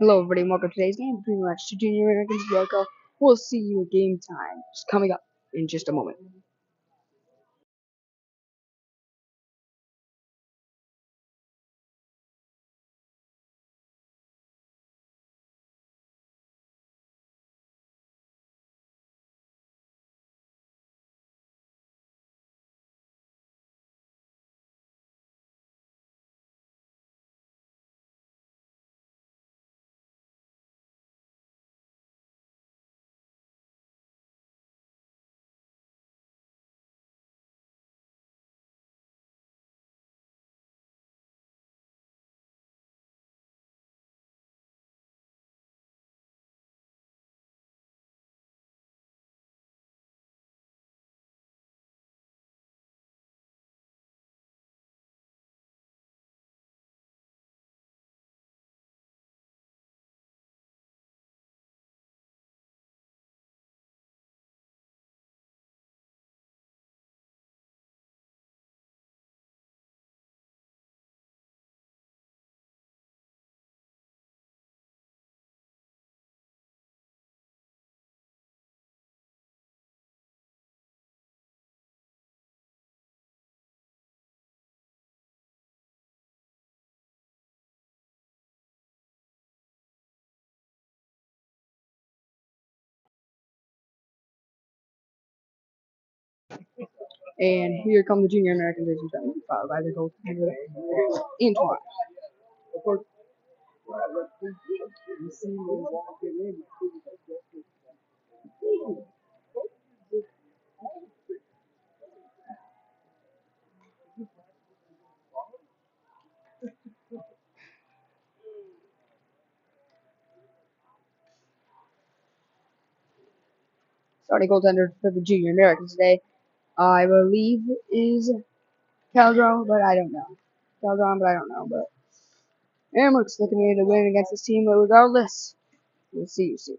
Hello, everybody, and welcome to today's game between Rochester Junior Americans and Roco. We'll see you at game time. It's coming up in just a moment. And here come the Junior Americans, ladies and gentlemen, followed by the goaltender, Antoine. Starting goaltender for the Junior Americans today, I believe, is Caldron, but I don't know. But Amherst looking ready to win against this team, but regardless, we'll see you soon.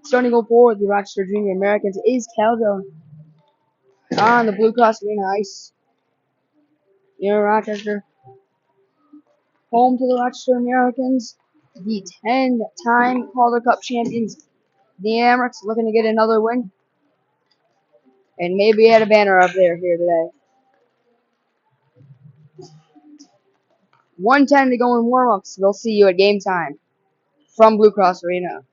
Starting goal for the Rochester Junior Americans is Caldron on the Blue Cross Arena ice near Rochester. Home to the Rochester Americans, the 10-time Calder Cup champions. The Amherst looking to get another win. And maybe add a banner up there here today. 1:10 to go in warm-ups. We'll see you at game time from Blue Cross Arena.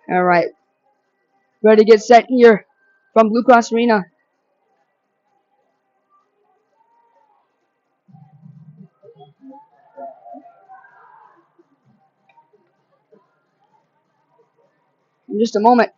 All right, ready to get set here from Blue Cross Arena. In just a moment.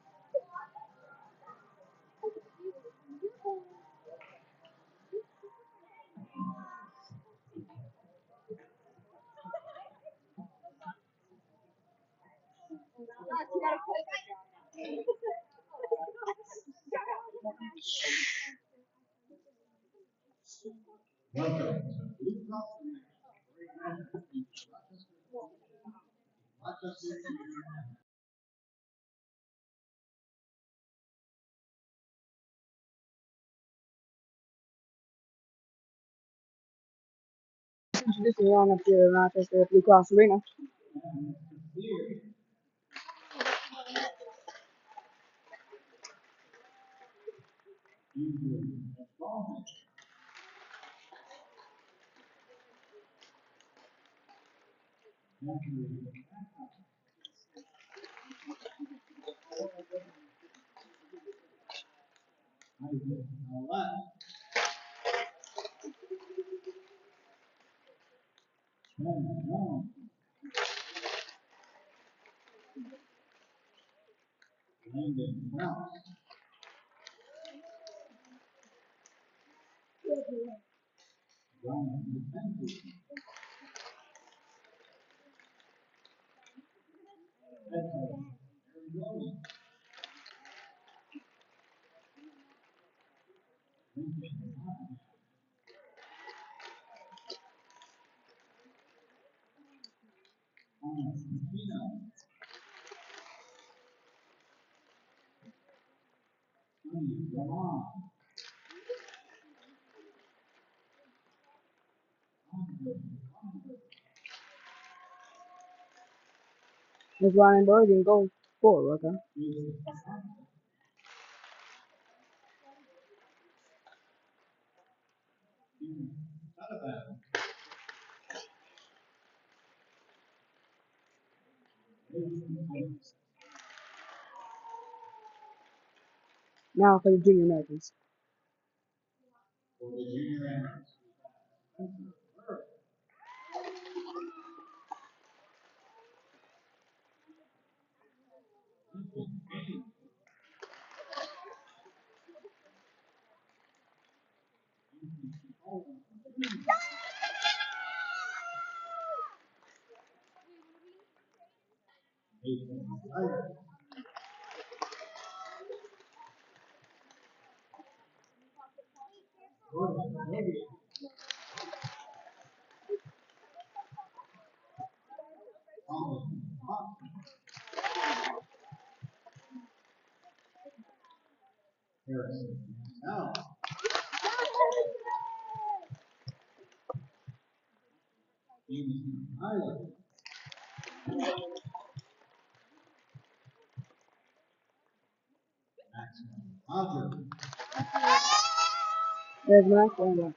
Introducing you on up here in Rochester at Blue Cross Arena. There's Ryan Bird and goal for Roco. Now for the Junior Americans. There's Max and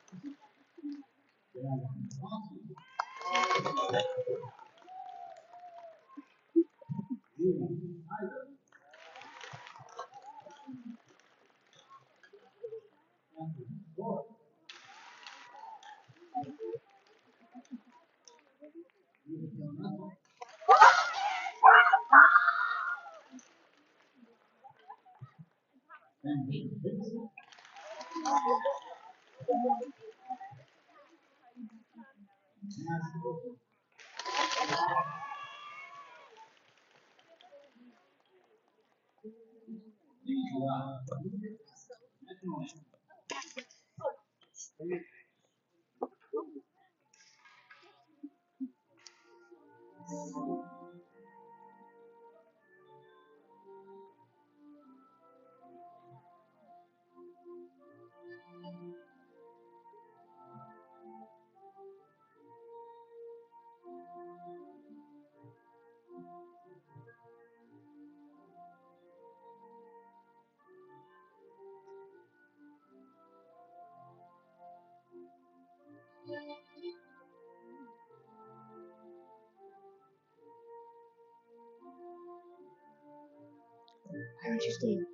Interesting.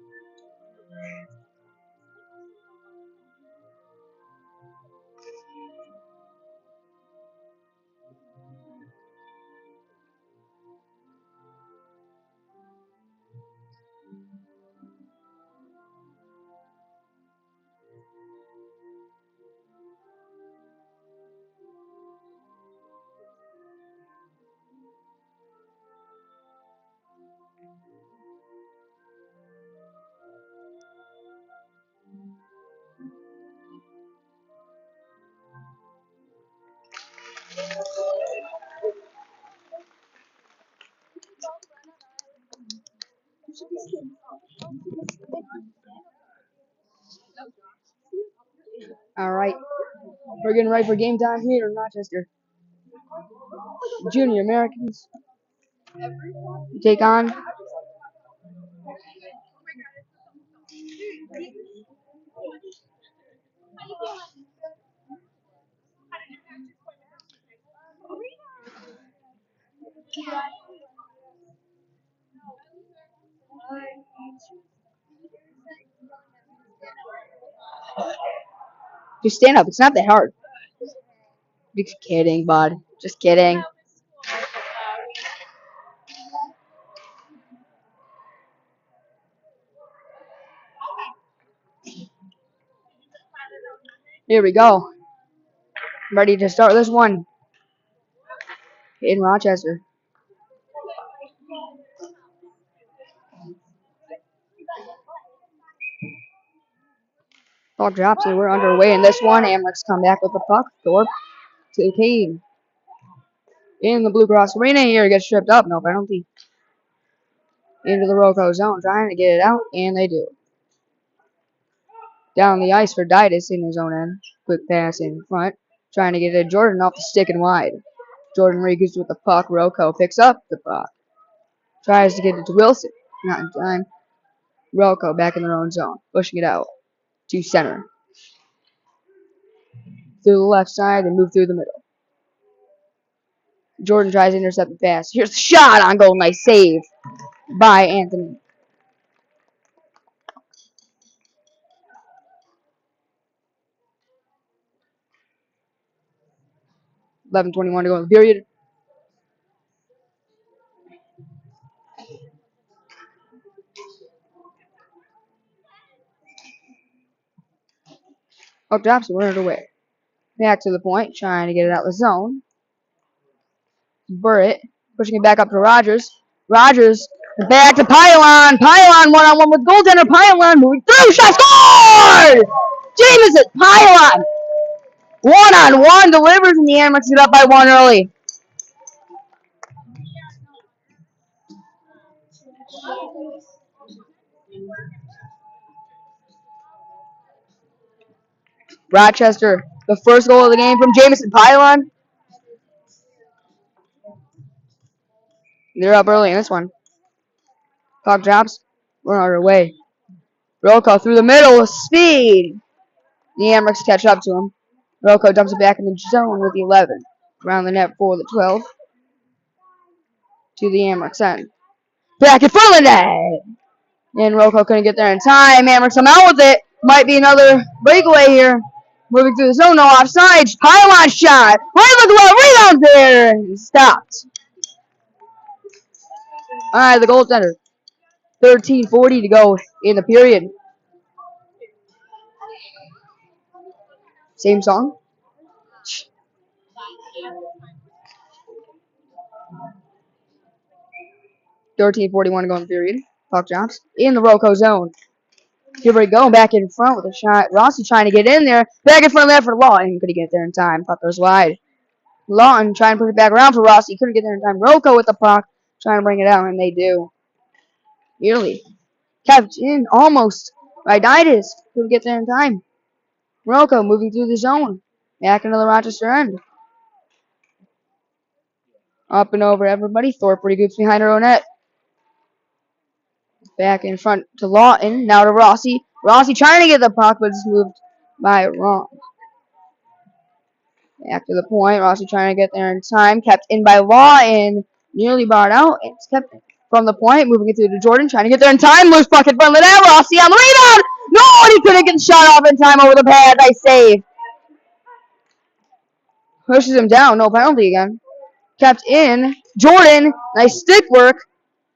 All right, we're getting ready for game time here in Rochester. Junior Americans take on. Just stand up. It's not that hard. Just kidding, bud. Just kidding. Here we go. Ready to start this one in Rochester. Ball drops and we're underway in this one. Amherst come back with the puck. Thorpe to Cade. In the Blue Cross Arena here, gets stripped up. No penalty. Into the Roco zone, trying to get it out, and they do. Down the ice for Didas in his own end. Quick pass in front. Trying to get it to Jordan off the stick and wide. Jordan Regis with the puck. Roco picks up the puck. Tries to get it to Wilson. Not in time. Roco back in their own zone. Pushing it out to center. Through the left side, and move through the middle. Jordan tries to intercept the pass. Here's the shot on goal. Nice save by Anthony. $11:21 to go in the period. Up drops and we're underway. Back to the point, trying to get it out of the zone. Burritt pushing it back up to Rogers. Rogers back to Pylon. Pylon one-on-one with goaltender. Pylon moving through. Shot scored! Jameson Pylon one-on-one delivers and the Amerks get up by one early. Rochester, the first goal of the game from Jameson Pylon. They're up early in this one. Puck drops. We're on our way. Roco through the middle with speed. The Amerks catch up to him. Roco dumps it back in the zone with the 11. Around the net for the 12. To the Amerks end. Back in front of the net. And Roco couldn't get there in time. Amerks come out with it. Might be another breakaway here. Moving through the zone. No offside. Pylon shot. Right look well. Rebound there. And stopped. Alright, the goaltender. 13:40 to go in the period. Same song. 13:41 to go in the period. Puck drops in the Roco zone. Here we go, back in front with a shot. Rossi trying to get in there. Back in front of that for Lawton. Couldn't get there in time. Puck goes wide. Lawton trying to put it back around for Rossi. Couldn't get there in time. Roco with the puck. Trying to bring it out, and they do. Nearly. Kept in almost. Didas. Couldn't get there in time. Roco moving through the zone. Back into the Rochester end. Up and over everybody. Thorpe regroups behind her own net. Back in front to Lawton. Now to Rossi. Rossi trying to get the puck, but it's moved by wrong. Back to the point. Rossi trying to get there in time. Kept in by Lawton. Nearly barred out. It's kept from the point, moving it through to Jordan, trying to get there in time. Loose puck in front of the net. Rossi on the rebound. No, he couldn't get the shot off in time over the pad. Nice save. Pushes him down. No penalty again. Kept in. Jordan, nice stick work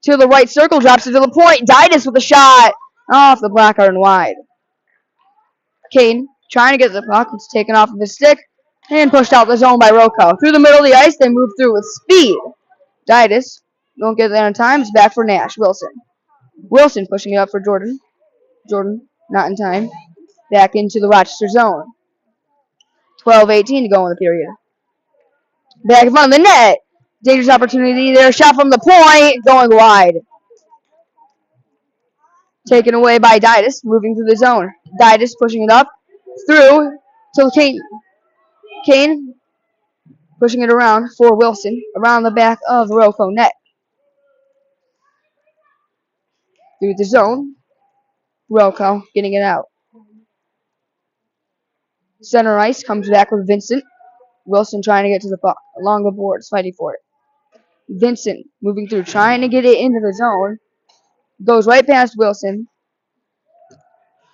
to the right circle. Drops it to the point. Didas with a shot off the black iron wide. Kane trying to get the puck. It's taken off of his stick and pushed out the zone by Roco. Through the middle of the ice, they move through with speed. Didas don't get there in time. It's back for Nash. Wilson pushing it up for Jordan. Jordan not in time. Back into the Rochester zone. 12:18 to go in the period. Back in front of the net. Dangerous opportunity there. Shot from the point. Going wide. Taken away by Didas. Moving through the zone. Didas pushing it up. Through to Kane. Kane pushing it around for Wilson. Around the back of the Roco net. Through the zone. Roco getting it out. Center ice comes back with Vincent. Wilson trying to get to the puck. Along the boards, fighting for it. Vincent moving through, trying to get it into the zone. Goes right past Wilson.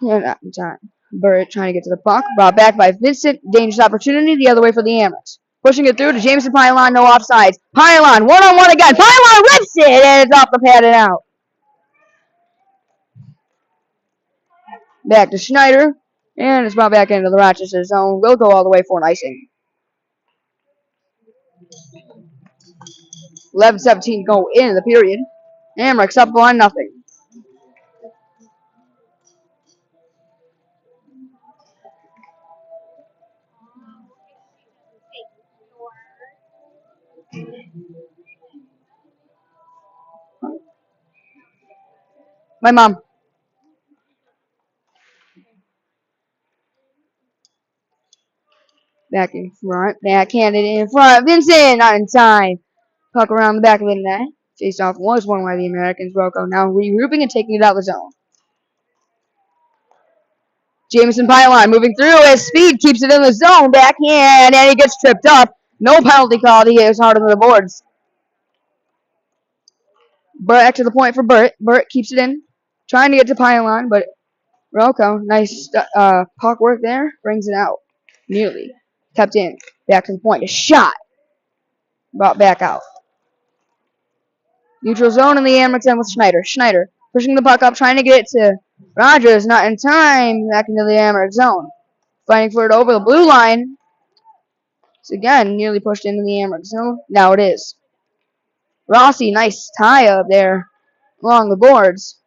Not in time. Burrett trying to get to the puck. Brought back by Vincent. Dangerous opportunity the other way for the Amerks. Pushing it through to Jameson Pylon. No offsides. Pylon, one-on-one again. Pylon rips it, and it's off the pad and out. Back to Schneider. And it's brought back into the Rochester zone. We'll go all the way for an icing. 11:17 go in the period. Amerks up 1-0. My mom. Back in front. Backhanded in front. Vincent not in time. Puck around the back of the net. Face off was won by the Americans. Roco now regrouping and taking it out of the zone. Jameson Pylon moving through. His speed keeps it in the zone. Backhand, and he gets tripped up. No penalty called. He is hard on the boards. Back to the point for Burt. Burt keeps it in. Trying to get to Pylon, but Roco, nice puck work there. Brings it out. Nearly. Kept in. Back to the point. A shot. Brought back out. Neutral zone in the Amerks with Schneider. Schneider pushing the puck up, trying to get it to Rogers. Not in time. Back into the Amerks zone. Fighting for it over the blue line. It's again nearly pushed into the Amerks zone. Now it is. Rossi, nice tie up there along the boards.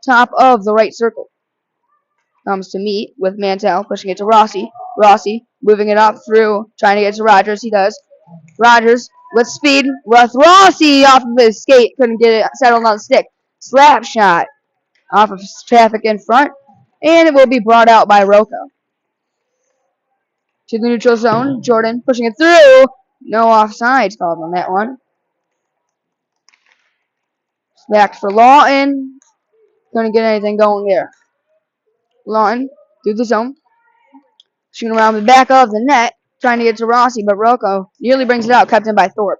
Top of the right circle. Comes to meet with Mantel, pushing it to Rossi. Rossi moving it up through, trying to get to Rogers. He does. Rogers with speed with Rossi off of his skate. Couldn't get it settled on the stick. Slap shot off of traffic in front. And it will be brought out by Roco. To the neutral zone. Jordan pushing it through. No offsides called on that one. Back for Lawton. Couldn't get anything going there. Lawton through the zone. Shooting around the back of the net. Trying to get to Rossi, but Roco nearly brings it out. Kept in by Thorpe.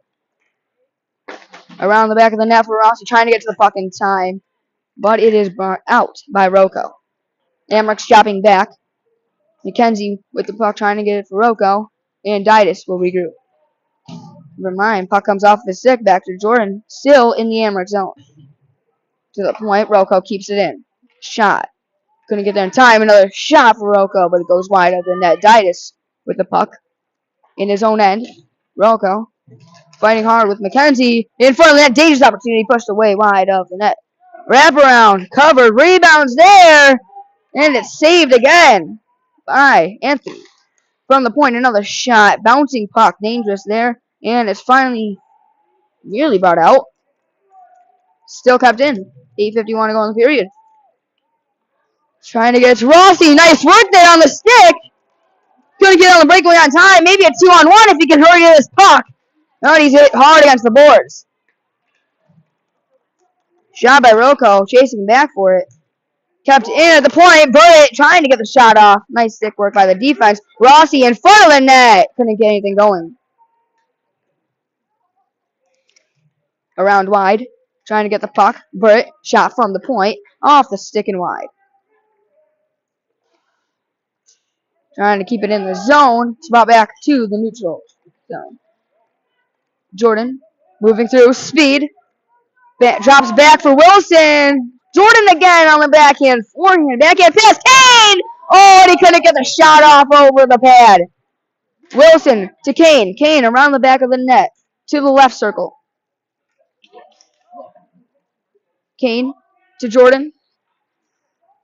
Around the back of the net for Rossi. Trying to get to the puck in time. But it is brought out by Roco. Amerks dropping back. McKenzie with the puck trying to get it for Roco. And Didas will regroup. Never mind. Puck comes off the stick. Back to Jordan. Still in the Amerks zone. To the point. Roco keeps it in. Shot. Couldn't get there in time. Another shot for Roco, but it goes wide of the net. Didas with the puck in his own end. Roco fighting hard with McKenzie. In front of that dangerous opportunity. Pushed away wide of the net. Wraparound. Covered. Rebounds there. And it's saved again by Anthony. From the point, another shot. Bouncing puck. Dangerous there. And it's finally nearly brought out. Still kept in. 8:51 to go in the period. Trying to get it to Rossi. Nice work there on the stick. Couldn't get on the breakaway on time. Maybe a 2-on-1 if he can hurry to this puck. No, he's hit hard against the boards. Shot by Roco. Chasing back for it. Kept in at the point. Burrett trying to get the shot off. Nice stick work by the defense. Rossi in front of the net. Couldn't get anything going. Around wide. trying to get the puck. Britt, shot from the point, off the stick and wide. Trying to keep it in the zone. It's brought back to the neutral zone. Jordan, moving through, speed. Drops back for Wilson. Jordan again on the backhand, forehand, backhand pass. Kane! Oh, and he couldn't get the shot off over the pad. Wilson to Kane. Kane around the back of the net to the left circle. Kane to Jordan.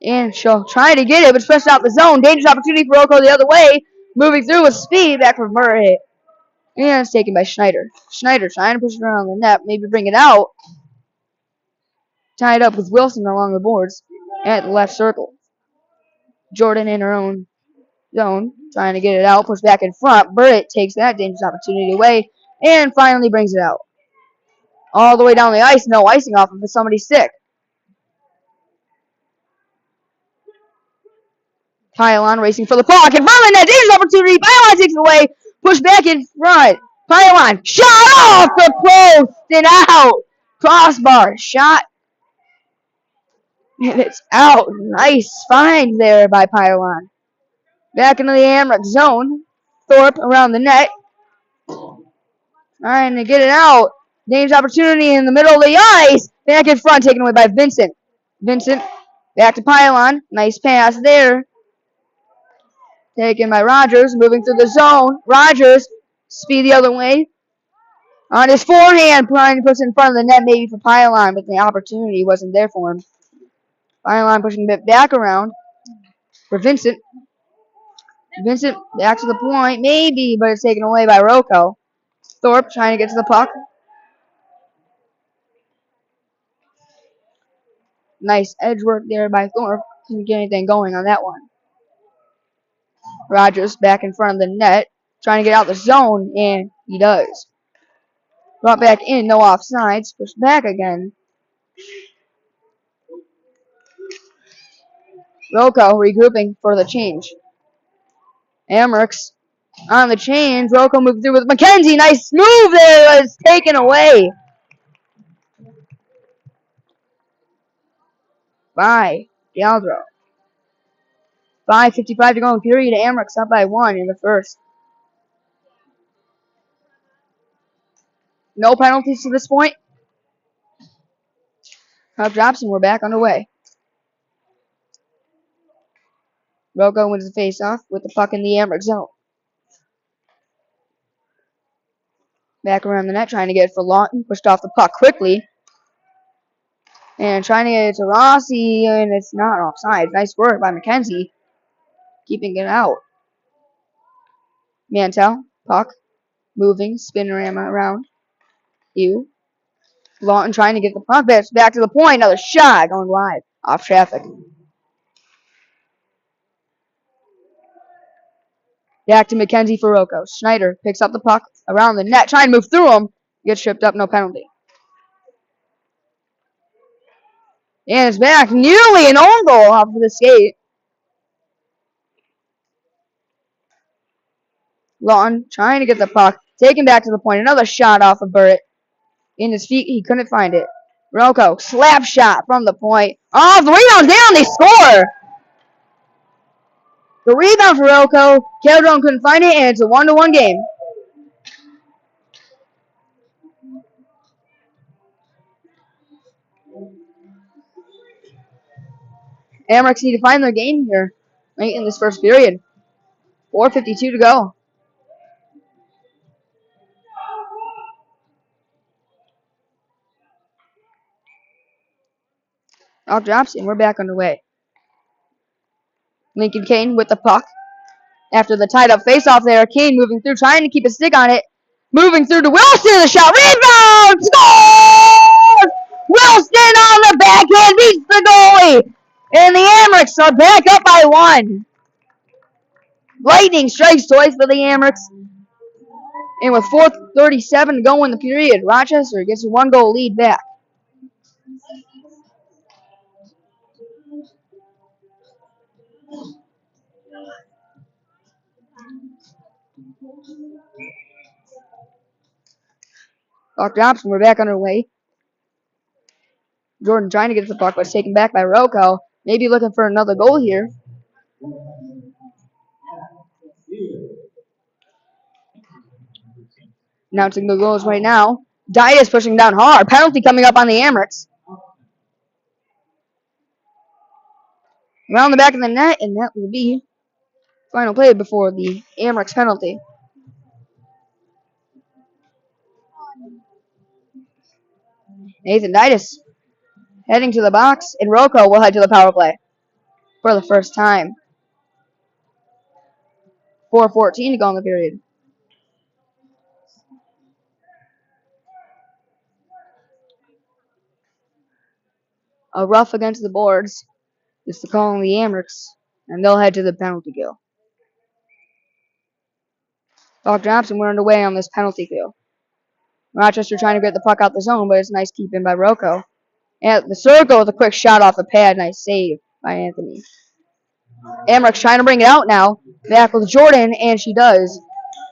And she'll try to get it, but stretched out the zone. Dangerous opportunity for Roco the other way. Moving through with speed. Back for Murray. And it's taken by Schneider. Schneider trying to push it around the net. Maybe bring it out. Tied up with Wilson along the boards at the left circle. Jordan in her own zone. Trying to get it out. Push back in front. Burritt takes that dangerous opportunity away. And finally brings it out. All the way down the ice. No icing off of somebody's stick. Pylon racing for the puck. In front of the net. Dangerous opportunity. Pylon takes it away. Push back in front. Pylon. Shot off the post and out. Crossbar. Shot. And it's out. Nice find there by Pylon. Back into the Amrock zone. Thorpe around the net. Trying to get it out. Dangerous opportunity in the middle of the ice. Back in front. Taken away by Vincent. Vincent. Back to Pylon. Nice pass there. Taken by Rogers, moving through the zone. Rogers, speed the other way. On his forehand, trying to push in front of the net, maybe for Pylon, but the opportunity wasn't there for him. Pylon pushing a bit back around for Vincent. Vincent back to the point, maybe, but it's taken away by Roco. Thorpe trying to get to the puck. Nice edge work there by Thorpe. Didn't get anything going on that one. Rogers back in front of the net, trying to get out the zone, and he does. Brought back in, no offsides. Pushed back again. Roco regrouping for the change. Amherst on the change. Roco moved through with McKenzie. Nice move there. Was taken away by Galdro. 5:55 to go in period. Amherst up by 1 in the first. No penalties to this point. Puck drops and we're back underway. Roco wins the face-off with the puck in the Amherst zone. Back around the net, trying to get it for Lawton. Pushed off the puck quickly. And trying to get it to Rossi, and it's not offside. Nice work by McKenzie. Keeping it out. Mantel, puck, moving, spinorama around. Lawton trying to get the puck back to the point. Another shot going wide. Off traffic. Back to McKenzie for Roco. Schneider picks up the puck around the net. Trying to move through him. Gets tripped up. No penalty. And it's back. Nearly an own goal off of the skate. Lawton trying to get the puck. Taken back to the point. Another shot off of Burritt. In his feet. He couldn't find it. Roco. Slap shot from the point. Oh, the rebound down. They score. The rebound for Roco. Caldron couldn't find it. And it's a 1-1 game. Amherst need to find their game here late in this first period. 4:52 to go. Off drops, and we're back underway. Lincoln Kane with the puck. After the tied-up face-off there, Kane moving through, trying to keep a stick on it. Moving through to Wilson, the shot, rebound, score! Wilson on the backhand, beats the goalie. And the Amherst are back up by 1. Lightning strikes twice for the Amherst. And with 4:37 to go in the period, Rochester gets a 1-goal lead back. Puck drops and we're back underway. Jordan trying to get to the puck, but it's taken back by Roco. Maybe looking for another goal here. Announcing the goals right now. Dias pushing down hard. Penalty coming up on the Amherst. Around the back of the net, and that will be final play before the Amherst penalty. Nathan Dias heading to the box, and Roco will head to the power play for the first time. 4:14 to go in the period. A rough against the boards is the call on the Amherst, and they'll head to the penalty kill. Puck drops, and we're underway on this penalty kill. Rochester trying to get the puck out the zone, but it's nice keeping by Roco. At the circle with a quick shot off the pad. Nice save by Anthony. Amherst trying to bring it out now. Back with Jordan, and she does.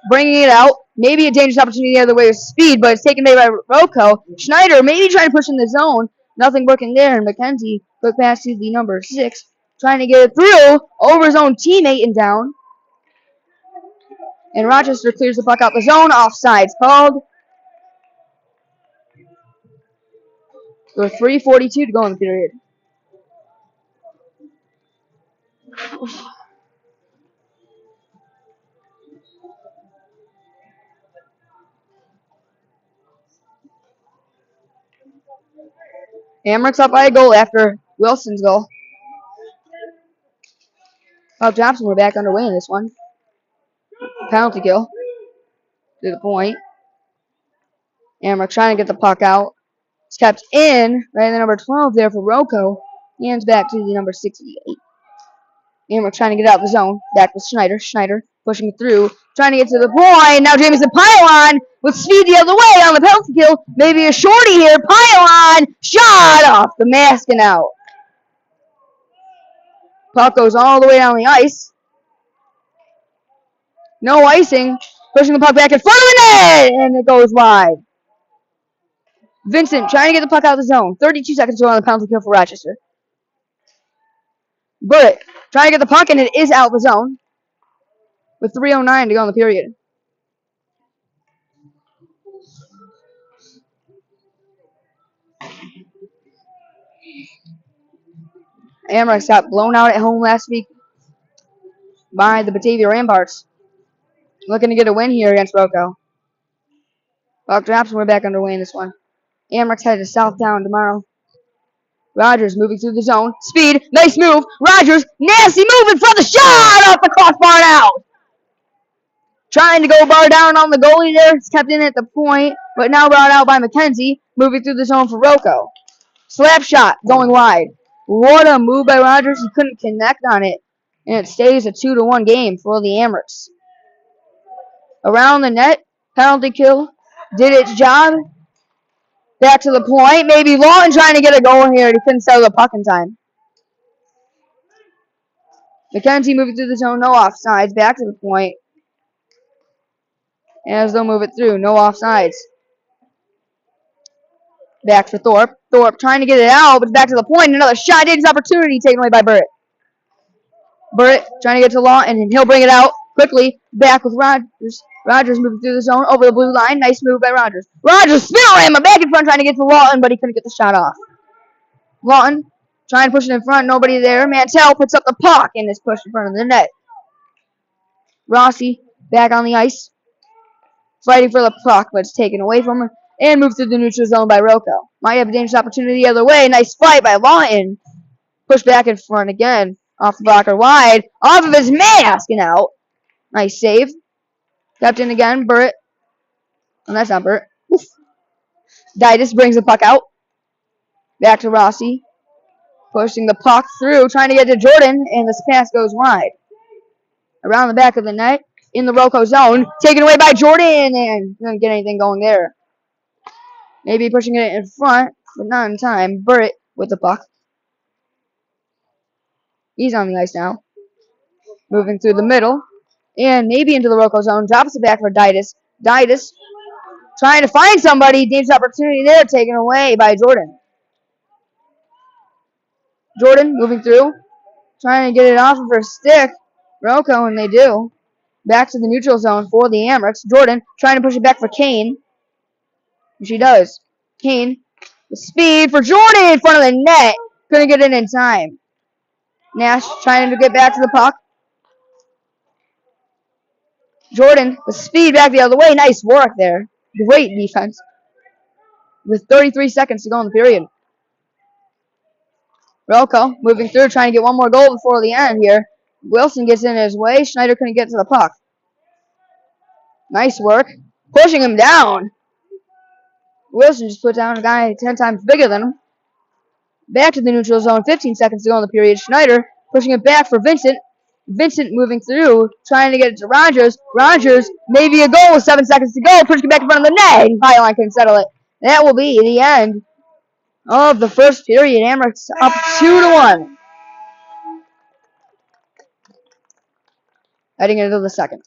Bringing it out. Maybe a dangerous opportunity the other way with speed, but it's taken away by Roco. Schneider maybe trying to push in the zone. Nothing working there. And McKenzie, quick pass to the number 6. Trying to get it through over his own teammate and down. And Rochester clears the puck out the zone. Offsides called. With 3:42 to go in the period. Amherst up by a goal after Wilson's goal. Bob Johnson, we're back underway in this one. Penalty kill. To the point. Amherst trying to get the puck out. It's kept in by the number 12 there for Roco. Hands back to the number 68. Amherst trying to get out the zone. Back with Schneider. Schneider pushing it through. Trying to get to the point. Now Jamison Pylon with speed the other way on the penalty kill. Maybe a shorty here. Pylon shot off the mask and out. Puck goes all the way down the ice. No icing. Pushing the puck back in front of the net. And it goes wide. Vincent trying to get the puck out of the zone. 32 seconds to go on the penalty kill for Rochester. Burritt trying to get the puck, and it is out of the zone. With 3:09 to go in the period. Amherst got blown out at home last week by the Batavia Ramparts. Looking to get a win here against Roco. Puck drops, and we're back underway in this one. Amherst headed to Southtown tomorrow. Rogers moving through the zone. Speed. Nice move. Rogers. Nasty move in front of the shot off the crossbar and out. Trying to go bar down on the goalie there. It's kept in at the point, but now brought out by McKenzie. Moving through the zone for Roco. Slap shot going wide. What a move by Rogers. He couldn't connect on it. And it stays a 2-1 game for the Amherst. Around the net. Penalty kill. Did its job. Back to the point. Maybe Lawton trying to get a goal here. He couldn't settle the puck in time. McKenzie moving through the zone. No offsides. Back to the point. As they'll move it through. No offsides. Back for Thorpe. Thorpe trying to get it out, but it's back to the point. Another shot. Dangerous opportunity taken away by Burritt. Burritt trying to get to Lawton, and he'll bring it out quickly. Back with Rogers. Rogers moving through the zone over the blue line. Nice move by Rogers. Rogers spin ram back in front trying to get to Lawton, but he couldn't get the shot off. Lawton trying to push it in front. Nobody there. Mantell puts up the puck and is pushed in front of the net. Rossi back on the ice. Fighting for the puck, but it's taken away from him. And moved through the neutral zone by Roco. Might have a dangerous opportunity the other way. Nice fight by Lawton. Pushed back in front again. Off the blocker wide. Off of his mask and out. Nice save. Kept in again. Burritt. And that's not Burritt. Didas brings the puck out. Back to Rossi. Pushing the puck through. Trying to get to Jordan. And this pass goes wide. Around the back of the net. In the Roco zone. Taken away by Jordan. And didn't get anything going there. Maybe pushing it in front, but not in time. Burritt with the puck. He's on the ice now. Moving through the middle. And maybe into the Roco zone. Drops it back for Didas. Didas trying to find somebody. Dangerous opportunity there. Taken away by Jordan. Jordan moving through, trying to get it off of her stick. Roco, and they do. Back to the neutral zone for the Amherst. Jordan trying to push it back for Kane. And she does. Kane, the speed for Jordan in front of the net. Couldn't get it in time. Nash trying to get back to the puck. Jordan, the speed back the other way. Nice work there. Great defense. With 33 seconds to go in the period. Roco moving through, trying to get one more goal before the end here. Wilson gets in his way. Schneider couldn't get to the puck. Nice work. Pushing him down. Wilson just put down a guy 10 times bigger than him. Back to the neutral zone. 15 seconds to go in the period. Schneider pushing it back for Vincent. Vincent moving through, trying to get it to Rogers. Rogers, maybe a goal with 7 seconds to go. Pushing it back in front of the net. And Pylon can settle it. That will be the end of the first period. Amherst up 2-1. Heading into the second.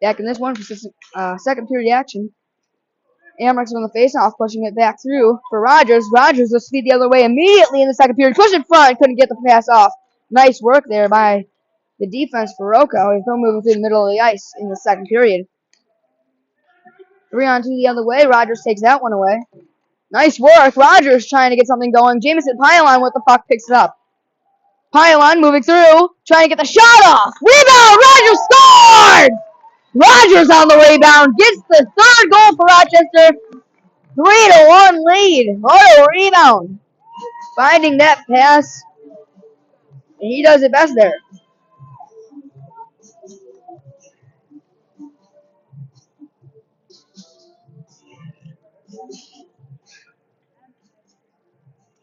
Back in this one for second period action. Amherst on the face-off, pushing it back through for Rogers. Rogers will speed the other way immediately in the second period. Push in front, couldn't get the pass off. Nice work there by the defense for Roco. He's still moving through the middle of the ice in the second period. 3-on-2 the other way. Rogers takes that one away. Nice work. Rogers trying to get something going. Jamison Pylon with the puck picks it up. Pylon moving through, trying to get the shot off. Rebound! Rogers scored! Rogers on the rebound gets the third goal for Rochester. 3-1 lead. What a rebound. Finding that pass. And he does it best there.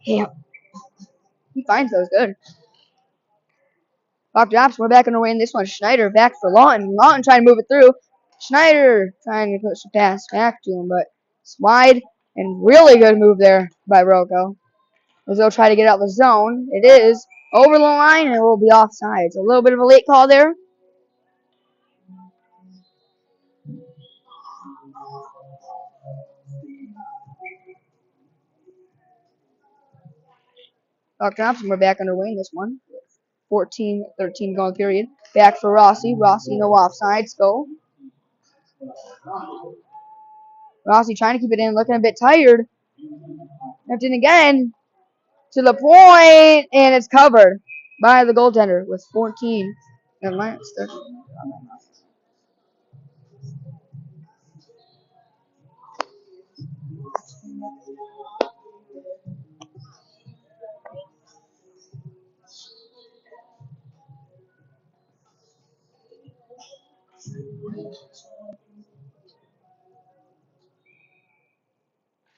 Yeah. He finds those good. Puck drops. We're back underway in this one. Schneider back for Lawton. Lawton trying to move it through. Schneider trying to push the pass back to him, but it's wide and really good move there by Roco. As they'll try to get out the zone. It is over the line and it will be offside. It's a little bit of a late call there. Puck drops and we're back underway in this one. 14-13 going period. Back for Rossi. Rossi, no offsides. Go. Rossi trying to keep it in, looking a bit tired. Left in again. To the point, and it's covered by the goaltender with 14. Never mind, it's 13.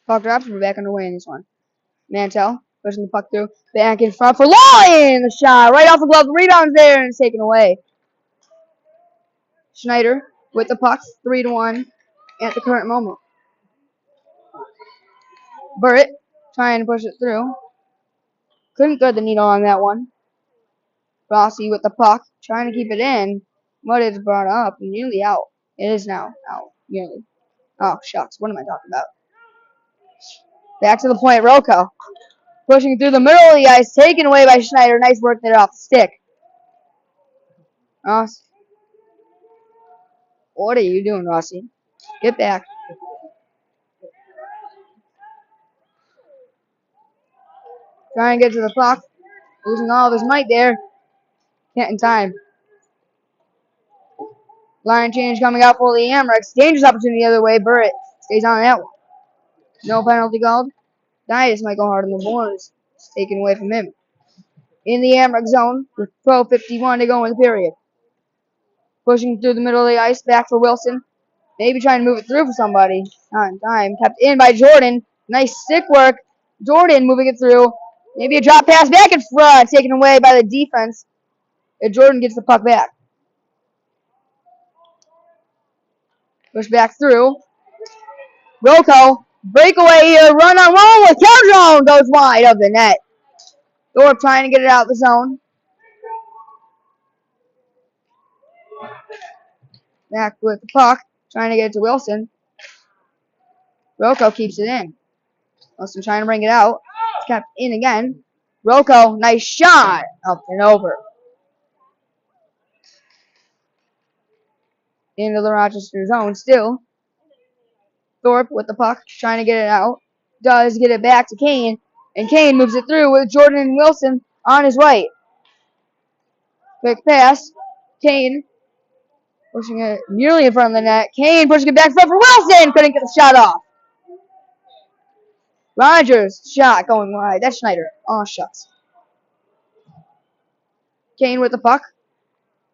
Puck drops, we're back underway in this one. Mantel pushing the puck through, back in front for Lawton. The shot right off the glove. The rebound's there and it's taken away. Schneider with the puck, 3-1 at the current moment. Burrett trying to push it through. Couldn't thread the needle on that one. Rossi with the puck, trying to keep it in, but it's brought up, nearly out. It is now out, nearly. Oh, shucks, what am I talking about? Back to the point, Roco. Pushing through the middle of the ice, taken away by Schneider. Nice work there off the stick. Ross. What are you doing, Rossi? Get back. Trying to get to the puck. Losing all of his might there. Can't in time. Line change coming out for the Amrex. Dangerous opportunity the other way. Burrett stays on that one. No penalty called. Dias might go hard on the boards. It's taken away from him. In the Amrex zone with 12:51 to go in the period. Pushing through the middle of the ice. Back for Wilson. Maybe trying to move it through for somebody. Not in time. Kept in by Jordan. Nice stick work. Jordan moving it through. Maybe a drop pass back in front. Taken away by the defense. And Jordan gets the puck back. Push back through. Roco. Breakaway here. Run on one with Calderon. Goes wide of the net. Thorpe trying to get it out of the zone. Back with the puck. Trying to get it to Wilson. Roco keeps it in. Wilson trying to bring it out. It's kept in again. Roco, nice shot. Up and over. Into the Rochester zone still. Thorpe with the puck. Trying to get it out. Does get it back to Kane. And Kane moves it through with Jordan and Wilson on his right. Quick pass. Kane pushing it nearly in front of the net. Kane pushing it back front for Wilson. Couldn't get the shot off. Rogers shot going wide. That's Schneider. Oh, shucks. Kane with the puck.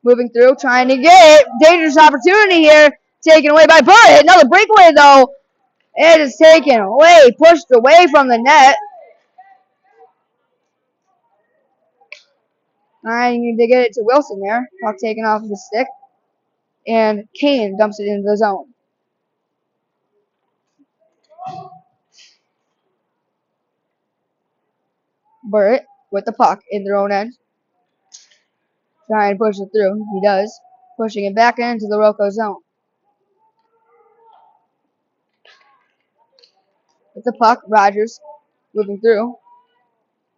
Moving through. Trying to get it. Dangerous opportunity here. Taken away by Burrett. Another breakaway though. It is taken away. Pushed away from the net. I need to get it to Wilson there. Puck taken off of the stick. And Kane dumps it into the zone. Burrett with the puck in their own end. Trying to push it through. He does. Pushing it back into the Roco zone. With the puck, Rogers moving through.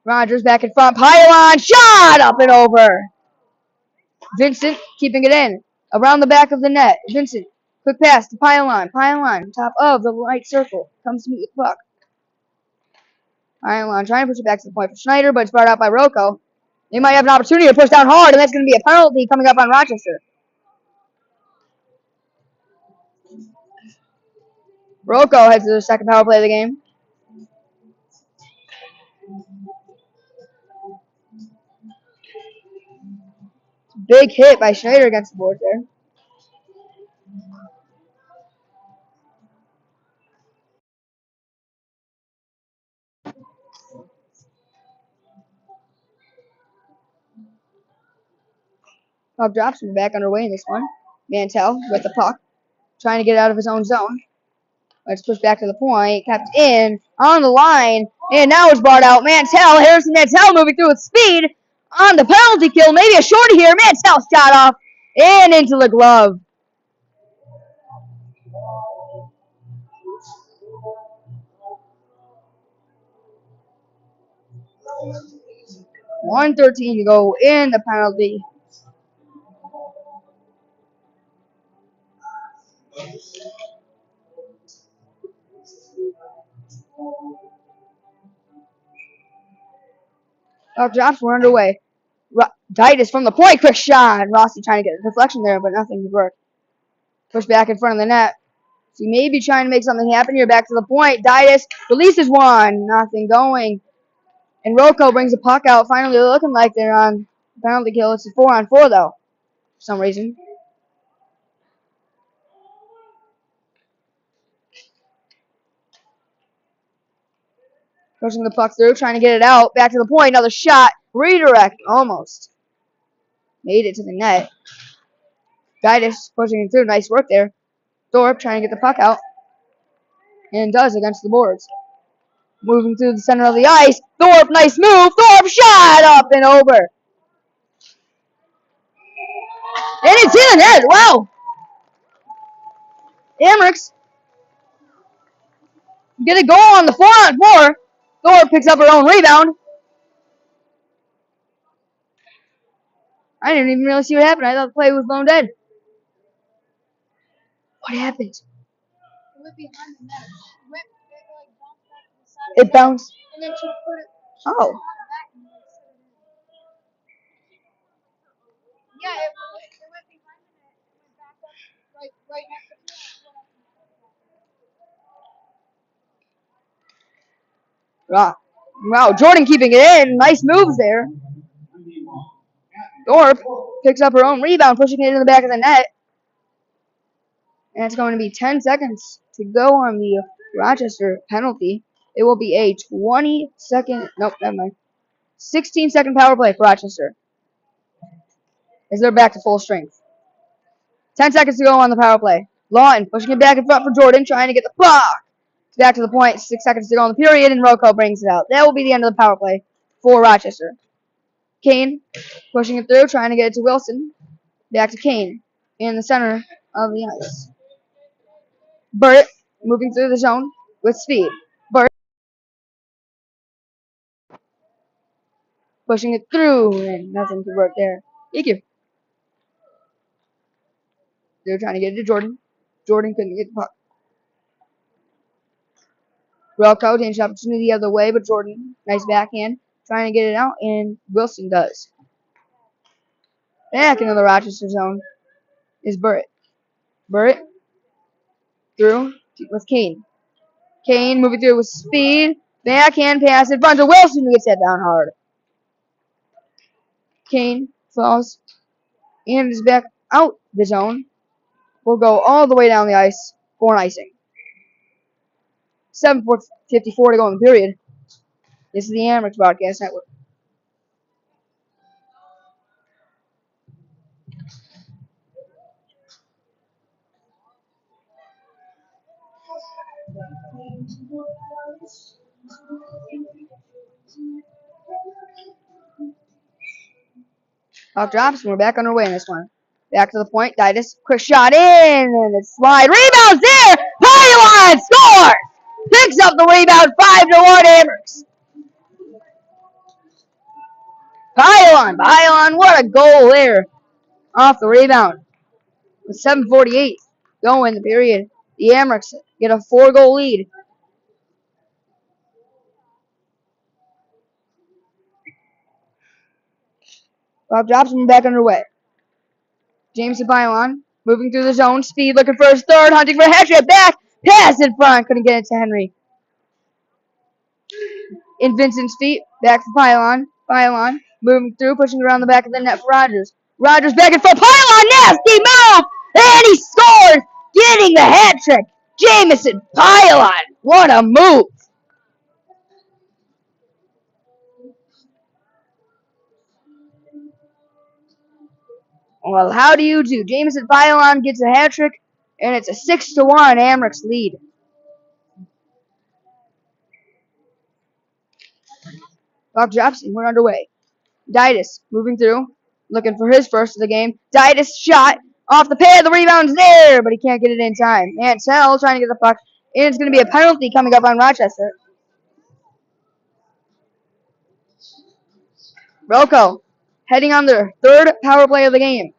Rogers back in front. Pylon shot up and over. Vincent keeping it in. Around the back of the net. Vincent. Quick pass to Pylon. Pylon. Top of the right circle. Comes to meet the puck. Pylon trying to push it back to the point for Schneider, but it's brought out by Roco. They might have an opportunity to push down hard, and that's going to be a penalty coming up on Rochester. Roco heads to the second power play of the game. Big hit by Schneider against the board there. Puck drops. We're back underway in this one. Mantell with the puck. Trying to get out of his own zone. Let's push back to the point. Kept in on the line. And now it's brought out. Mantell. Harrison Mantell moving through with speed on the penalty kill. Maybe a shorty here. Mantell shot off and into the glove. .113 to go in the penalty. Puck drops. We're underway. Ditas from the point. Quick shot. Rossi trying to get a deflection there, but nothing would work. Push back in front of the net. So he may be trying to make something happen here. Back to the point. Ditas releases one. Nothing going. And Roco brings the puck out. Finally looking like they're on penalty kill. It's a 4-on-4 though. For some reason. Pushing the puck through. Trying to get it out. Back to the point. Another shot. Redirect. Almost. Made it to the net. Didas pushing it through. Nice work there. Thorpe trying to get the puck out. And does against the boards. Moving through the center of the ice. Thorpe, nice move. Thorpe shot up and over. And it's in the net. Wow. Amerks get a goal on the 4-on-4. Thorpe picks up her own rebound. I didn't even really see what happened. I thought the play was blown dead. What happened? It went behind the net. It bounced. And then she put it. Oh. Yeah, it went behind the net. It went back up right next to the net. Wow, Jordan keeping it in. Nice moves there. Thorpe picks up her own rebound, pushing it in the back of the net. And it's going to be 10 seconds to go on the Rochester penalty. It will be a 20-second, nope, never mind. 16-second power play for Rochester. As they're back to full strength. 10 seconds to go on the power play. Lawton pushing it back in front for Jordan, trying to get the puck. Back to the point, 6 seconds to go in the period, and Roco brings it out. That will be the end of the power play for Rochester. Kane pushing it through, trying to get it to Wilson. Back to Kane in the center of the ice. Burt moving through the zone with speed. Burt pushing it through, and nothing to work there. Thank you. They're trying to get it to Jordan. Jordan couldn't get the puck. Roco changed the opportunity the other way, but Jordan, nice backhand, trying to get it out, and Wilson does. Back into the Rochester zone is Burt. Burt through with Kane. Kane moving through with speed. Backhand pass in front of Wilson, who gets that down hard. Kane falls and is back out the zone. Will go all the way down the ice for an icing. 7:54 to go in the period. This is the Amerks Broadcast Network. Puck drops, and we're back underway in this one. Back to the point. Didas, quick shot in, and it's slide. Rebounds there! Pylon scores! Picks up the rebound, 5-1 Amerks. Pylon, what a goal there. Off the rebound. With 7:48 going in the period. The Amerks get a 4-goal lead. Puck drops, and we're back underway. Jameson Pylon moving through the zone. Speed looking for his third. Hunting for a hat trick. Back. Pass in front. Couldn't get it to Henry. In Vincent's feet. Back to Pylon. Pylon moving through. Pushing around the back of the net for Rogers. Rogers back and forth. Pylon. Nasty move. And he scores. Getting the hat trick. Jameson Pylon. What a move. Well, how do you do? Jameson Pylon gets a hat trick, and it's a 6-1 Amerks lead. Puck drops, and we're underway. Didas moving through, looking for his first of the game. Didas shot off the pad. The rebound's there, but he can't get it in time. Mansell trying to get the puck, and it's going to be a penalty coming up on Rochester. Roco heading on their third power play of the game.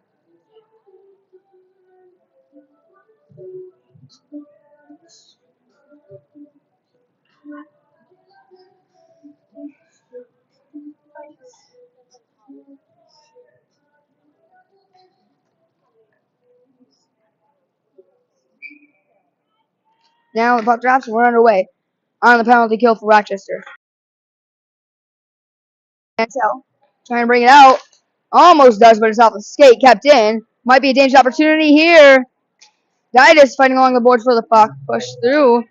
Now the puck drops and we're underway on the penalty kill for Rochester. Mansell trying to bring it out. Almost does, but it's off the skate. Kept in. Might be a dangerous opportunity here. Didas fighting along the boards for the puck. Pushed through.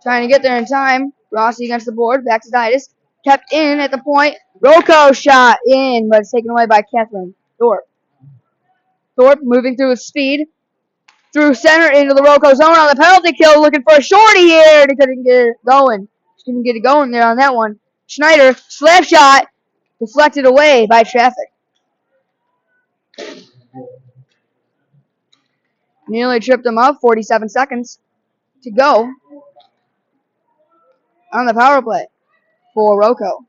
Trying to get there in time. Rossi against the board. Back to Didas. Kept in at the point. Roco shot in, but it's taken away by Catherine Thorpe. Thorpe moving through with speed. Through center into the Roco zone on the penalty kill. Looking for a shorty here. They couldn't get it going. Couldn't get it going there on that one. Schneider, slap shot. Deflected away by traffic. Nearly tripped him up. 47 seconds to go on the power play for Roco.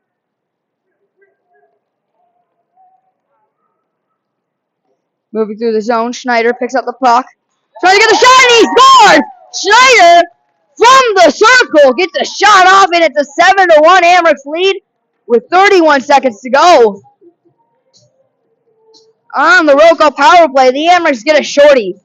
Moving through the zone. Schneider picks up the puck. Trying to get the shot, and he scored! Schneider, from the circle, gets a shot off, and it's a 7-1 Amherst lead with 31 seconds to go. On the Roco power play, the Amherst get a shorty.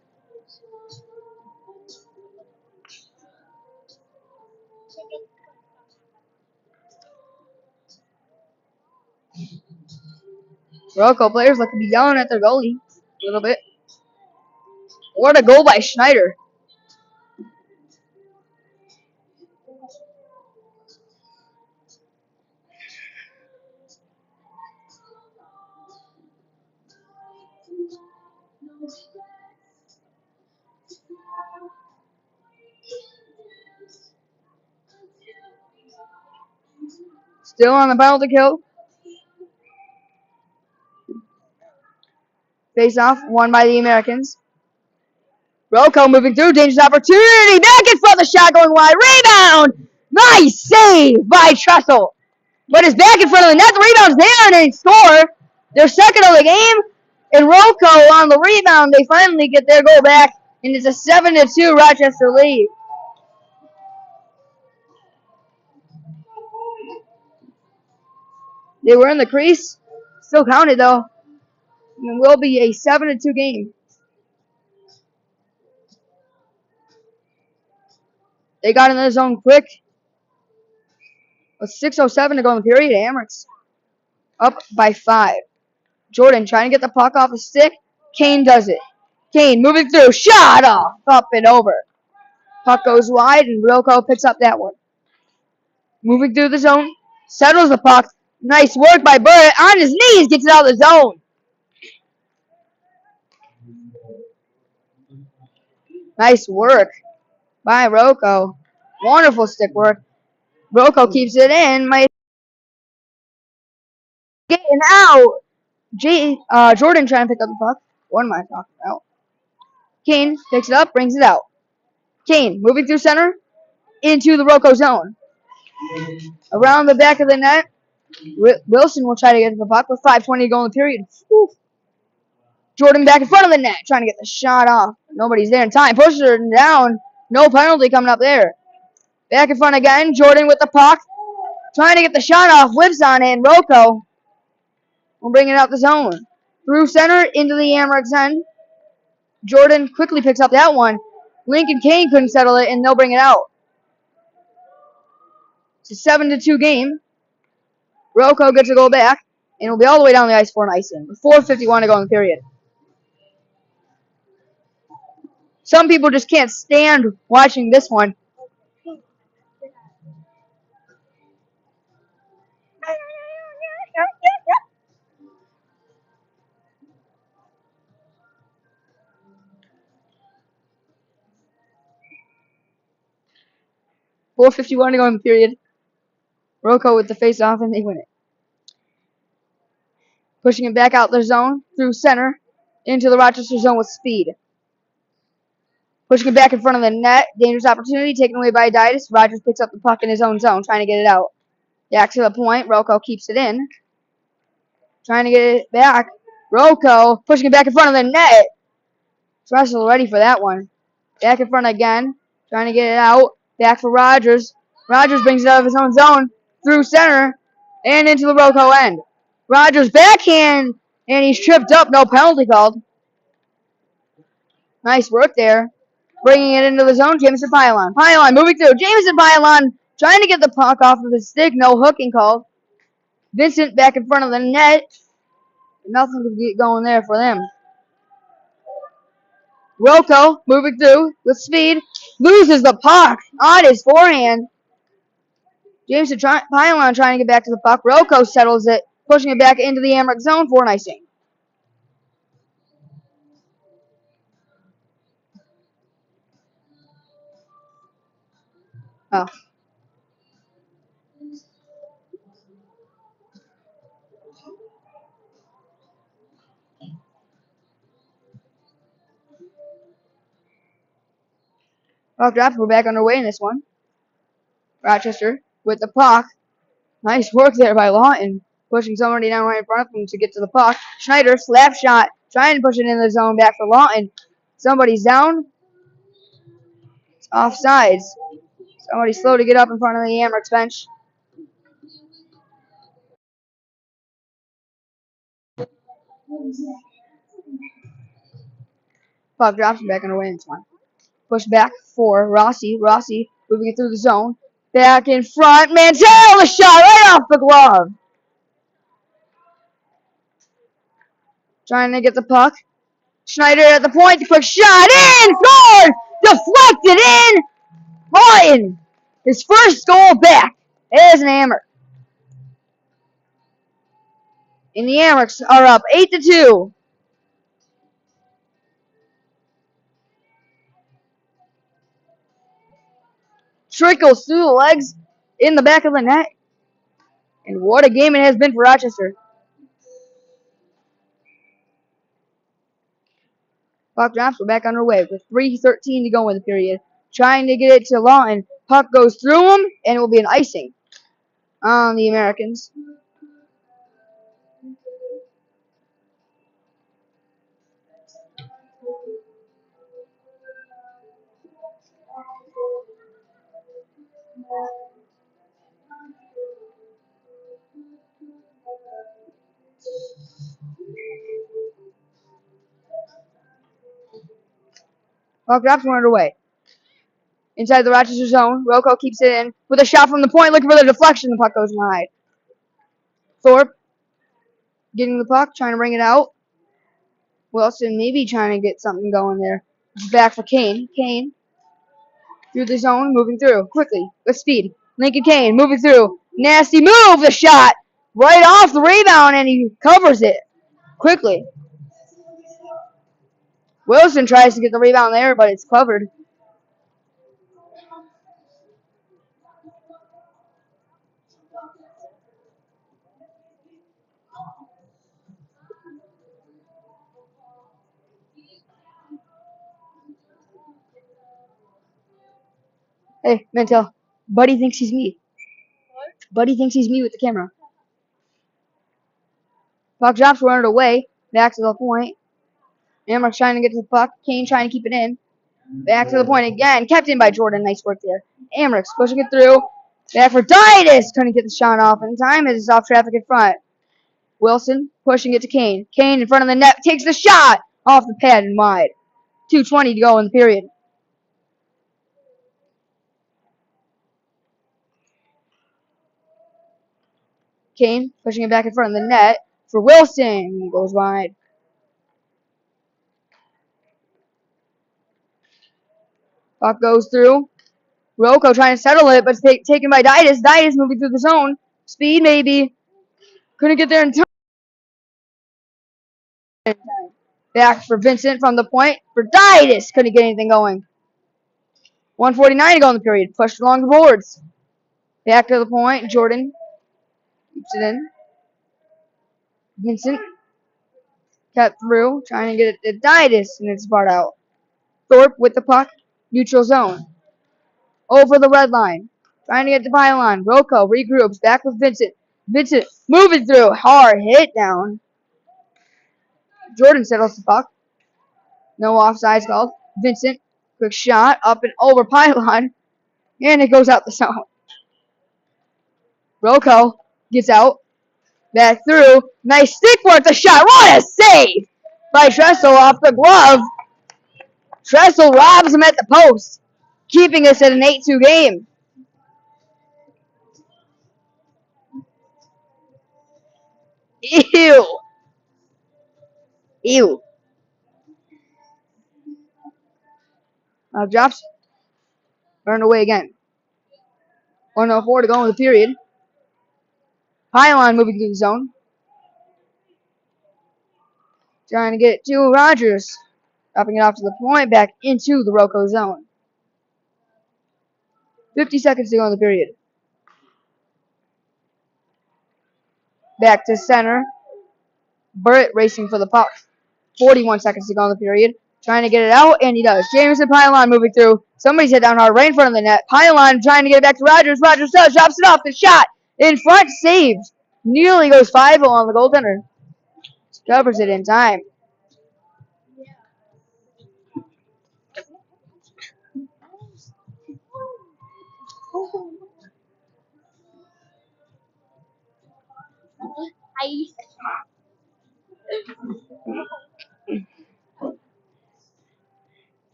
Roco players look to be yelling at their goalie a little bit. What a goal by Schneider. Still on the penalty kill. Face off, won by the Americans. Roco moving through, dangerous opportunity, back in front of the shot going wide, rebound! Nice save by Tressel. But it's back in front of the net, the rebound's there, and they score their second of the game. And Roco on the rebound, they finally get their goal back, and it's a 7-2 Rochester lead. They were in the crease, still counted though. It will be a 7-2 game. They got in the zone quick. With 6:07 to go in the period, Amherst up by 5. Jordan trying to get the puck off the stick. Kane does it. Kane moving through, shot off, up and over. Puck goes wide, and Roco picks up that one. Moving through the zone, settles the puck. Nice work by Burrett on his knees, gets it out of the zone. Nice work by Roco. Wonderful stick work. Roco keeps it in. Might getting out. Jordan trying to pick up the puck. What am I talking about? Kane picks it up, brings it out. Kane moving through center into the Roco zone. Around the back of the net, Wilson will try to get to the puck with 5:20 to go in the period. Woo. Jordan back in front of the net, trying to get the shot off. Nobody's there in time. Pushes her down. No penalty coming up there. Back in front again. Jordan with the puck. Trying to get the shot off. Whips on it, and Roco will bring it out the zone. Through center into the Amherst end. Jordan quickly picks up that one. Lincoln Kane couldn't settle it, and they'll bring it out. It's a 7-2 game. Roco gets a goal back, and will be all the way down the ice for an icing. With 4:51 to go in the period. Some people just can't stand watching this one. .451 to go in the period. Roco with the face-off, and they win it. Pushing it back out their zone through center into the Rochester zone with speed. Pushing it back in front of the net. Dangerous opportunity taken away by Didas. Rogers picks up the puck in his own zone, trying to get it out. Back to the point. Roco keeps it in. Trying to get it back. Roco pushing it back in front of the net. Russell ready for that one. Back in front again. Trying to get it out. Back for Rogers. Rogers brings it out of his own zone. Through center. And into the Roco end. Rogers backhand. And he's tripped up. No penalty called. Nice work there. Bringing it into the zone. Jameson Pylon. Pylon moving through. Jameson Pylon trying to get the puck off of his stick. No hooking called. Vincent back in front of the net. Nothing to get going there for them. Roco moving through with speed. Loses the puck on his forehand. Jameson Pylon trying to get back to the puck. Roco settles it. Pushing it back into the Amherst zone for an icing. Puck drops. We're back underway in this one. Rochester with the puck. Nice work there by Lawton. Pushing somebody down right in front of him to get to the puck. Schneider, slap shot. Trying to push it in the zone. Back for Lawton. Somebody's down. It's offsides. Somebody's slow to get up in front of the Amerks bench. Puck drops and back underway in this one. Push back for Rossi. Rossi moving it through the zone. Back in front. Mantell, the shot right off the glove. Trying to get the puck. Schneider at the point. The quick shot in. Scored. Deflected in. Martin. His first goal back as an Amerk. And the Amerks are up 8-2. Trickles through the legs in the back of the net. And what a game it has been for Rochester. Puck drops. We're back underway with 3:13 to go in the period. Trying to get it to Lawton. Puck goes through him, and it will be an icing on the Americans. Puck drops. We're underway. Inside the Rochester zone, Roco keeps it in with a shot from the point, looking for the deflection. The puck goes wide. Thorpe getting the puck, trying to bring it out. Wilson maybe trying to get something going there. Back for Kane. Kane through the zone, moving through quickly with speed. Lincoln Kane moving through. Nasty move, the shot right off the rebound, and he covers it quickly. Wilson tries to get the rebound there, but it's covered. Hey, Mantel. Buddy thinks he's me. Buddy thinks he's me with the camera. Puck drops, run it away. Back to the point. Amherst trying to get to the puck. Kane trying to keep it in. Back to the point again. Kept in by Jordan. Nice work there. Amherst pushing it through. Back for Didas. Couldn't get the shot off in time as it's off traffic in front. Wilson pushing it to Kane. Kane in front of the net. Takes the shot off the pad and wide. 2:20 to go in the period. Kane pushing it back in front of the net for Wilson. He goes wide. Puck goes through. Roco trying to settle it, but it's taken by Didas. Didas moving through the zone. Speed maybe. Couldn't get there in time. Back for Vincent from the point for Didas. Couldn't get anything going. 1:49 to go in the period. Pushed along the boards. Back to the point. Jordan keeps it in. Vincent kept through, trying to get it to Didas, and it's brought out. Thorpe with the puck. Neutral zone. Over the red line. Trying to get to pylon. Roco regroups. Back with Vincent. Vincent moving through. Hard hit down. Jordan settles the puck. No offsides called. Vincent. Quick shot. Up and over pylon. And it goes out the zone. Roco gets out. Back through. Nice stick work. The shot. What a save by Tressel off the glove. Tressel robs him at the post, keeping us at an 8-2 game. Ew. Ew. Drops. Run away again. 1:04 to go in the period. Pylon moving through the zone. Trying to get it to Rogers. Dropping it off to the point, back into the Roco zone. 50 seconds to go in the period. Back to center. Burrett racing for the puck. 41 seconds to go in the period. Trying to get it out, and he does. Jameson Pylon moving through. Somebody's hit down hard right in front of the net. Pylon trying to get it back to Rogers. Rogers does. Drops it off. The shot in front. Saved. Nearly goes 5-0 on the goaltender. Covers it in time.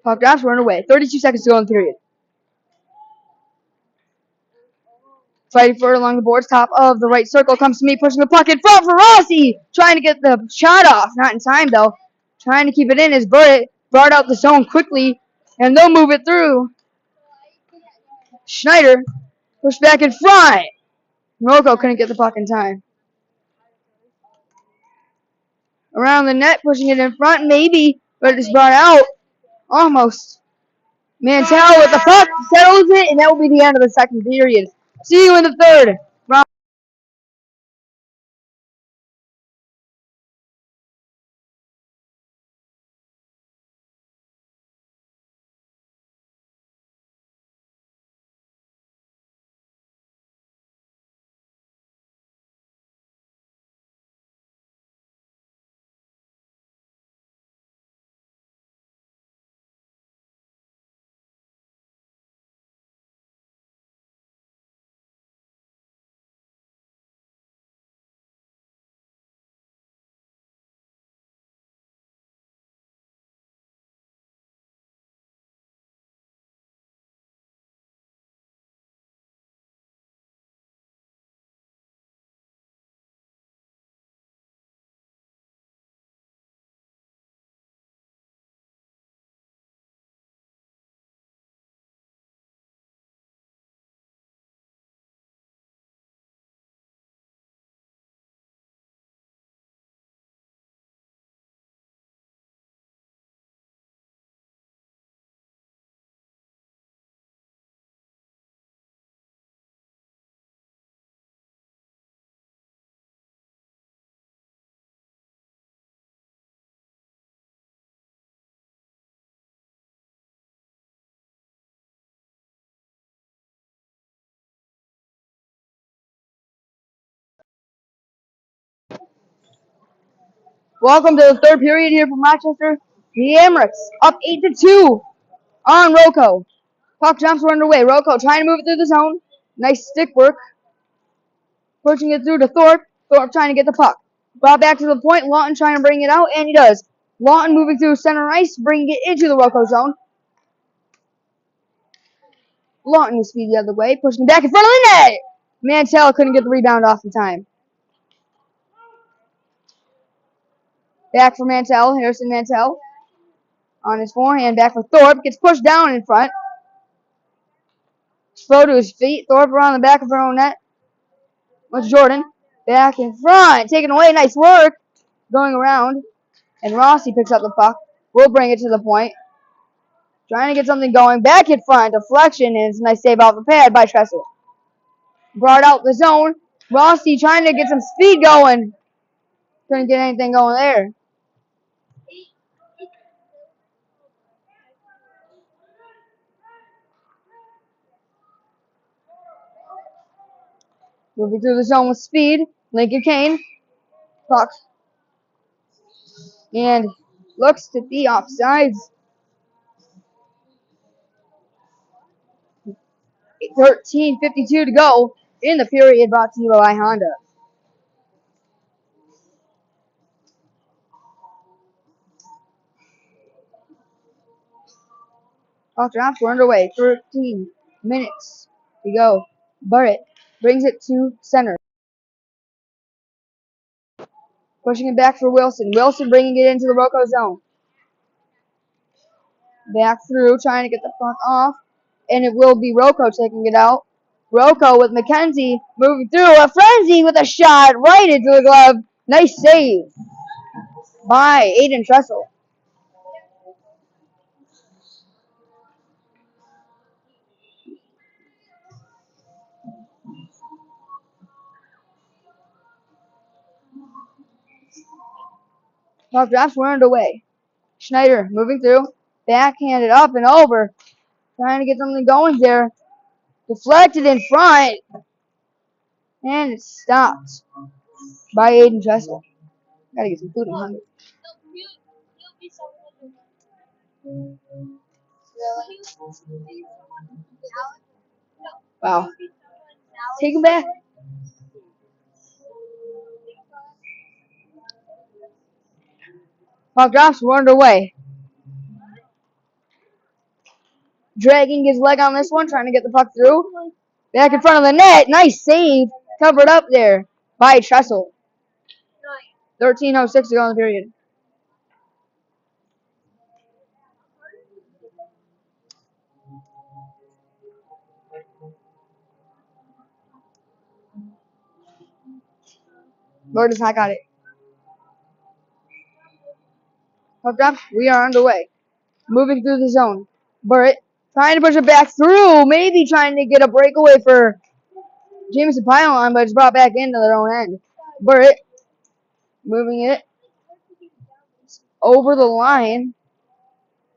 Puck drops. Run away. 32 seconds to go in the period. Fighting for it along the boards. Top of the right circle comes to me. Pushing the puck in front for Rossi. Trying to get the shot off. Not in time, though. Trying to keep it in as Burrett brought out the zone quickly. And they'll move it through. Schneider pushed back in front. Roco couldn't get the puck in time. Around the net, pushing it in front, maybe, but it's brought out. Almost. Mantell with the puck settles it, and that will be the end of the second period. See you in the third. Welcome to the third period here from Rochester. The Amherst up 8-2 on Roco. Puck jumps are underway. Roco trying to move it through the zone. Nice stick work. Pushing it through to Thorpe. Thorpe trying to get the puck. Brought back to the point. Lawton trying to bring it out, and he does. Lawton moving through center ice, bringing it into the Roco zone. Lawton with speed the other way, pushing back in front of the net. Mantell couldn't get the rebound off in time. Back for Mantell. Harrison Mantell on his forehand. Back for Thorpe. Gets pushed down in front. Slow to his feet. Thorpe around the back of her own net. With Jordan. Back in front. Taken away. Nice work. Going around. And Rossi picks up the puck. We'll bring it to the point. Trying to get something going. Back in front. Deflection. And it's a nice save off the pad by Tressel. Brought out the zone. Rossi trying to get some speed going. Couldn't get anything going there. Moving through the zone with speed. Lincoln Kane. Puck. And looks to be offsides. 13:52 to go in the period, brought to you by Honda. Puck drops, we're underway. 13 minutes to go. Burrett brings it to center. Pushing it back for Wilson. Wilson bringing it into the Roco zone. Back through, trying to get the puck off. And it will be Roco taking it out. Roco with McKenzie moving through. A frenzy with a shot right into the glove. Nice save by Aiden Tressel. Puck drops, we're underway. Schneider moving through, backhanded up and over, trying to get something going there. Deflected in front, and it's stopped by Aiden Jessel. Gotta get some food in hunger. Wow. Take him back. Puck drops, we're underway. Dragging his leg on this one, trying to get the puck through. Back in front of the net. Nice save. Covered up there by Tressel. 13:06 to go in the period. Lord is not got it. Puck drop. We are underway. Moving through the zone. Burrett trying to push it back through. Maybe trying to get a breakaway for Jameson Pylon, but it's brought back into their own end. Burrett moving it over the line.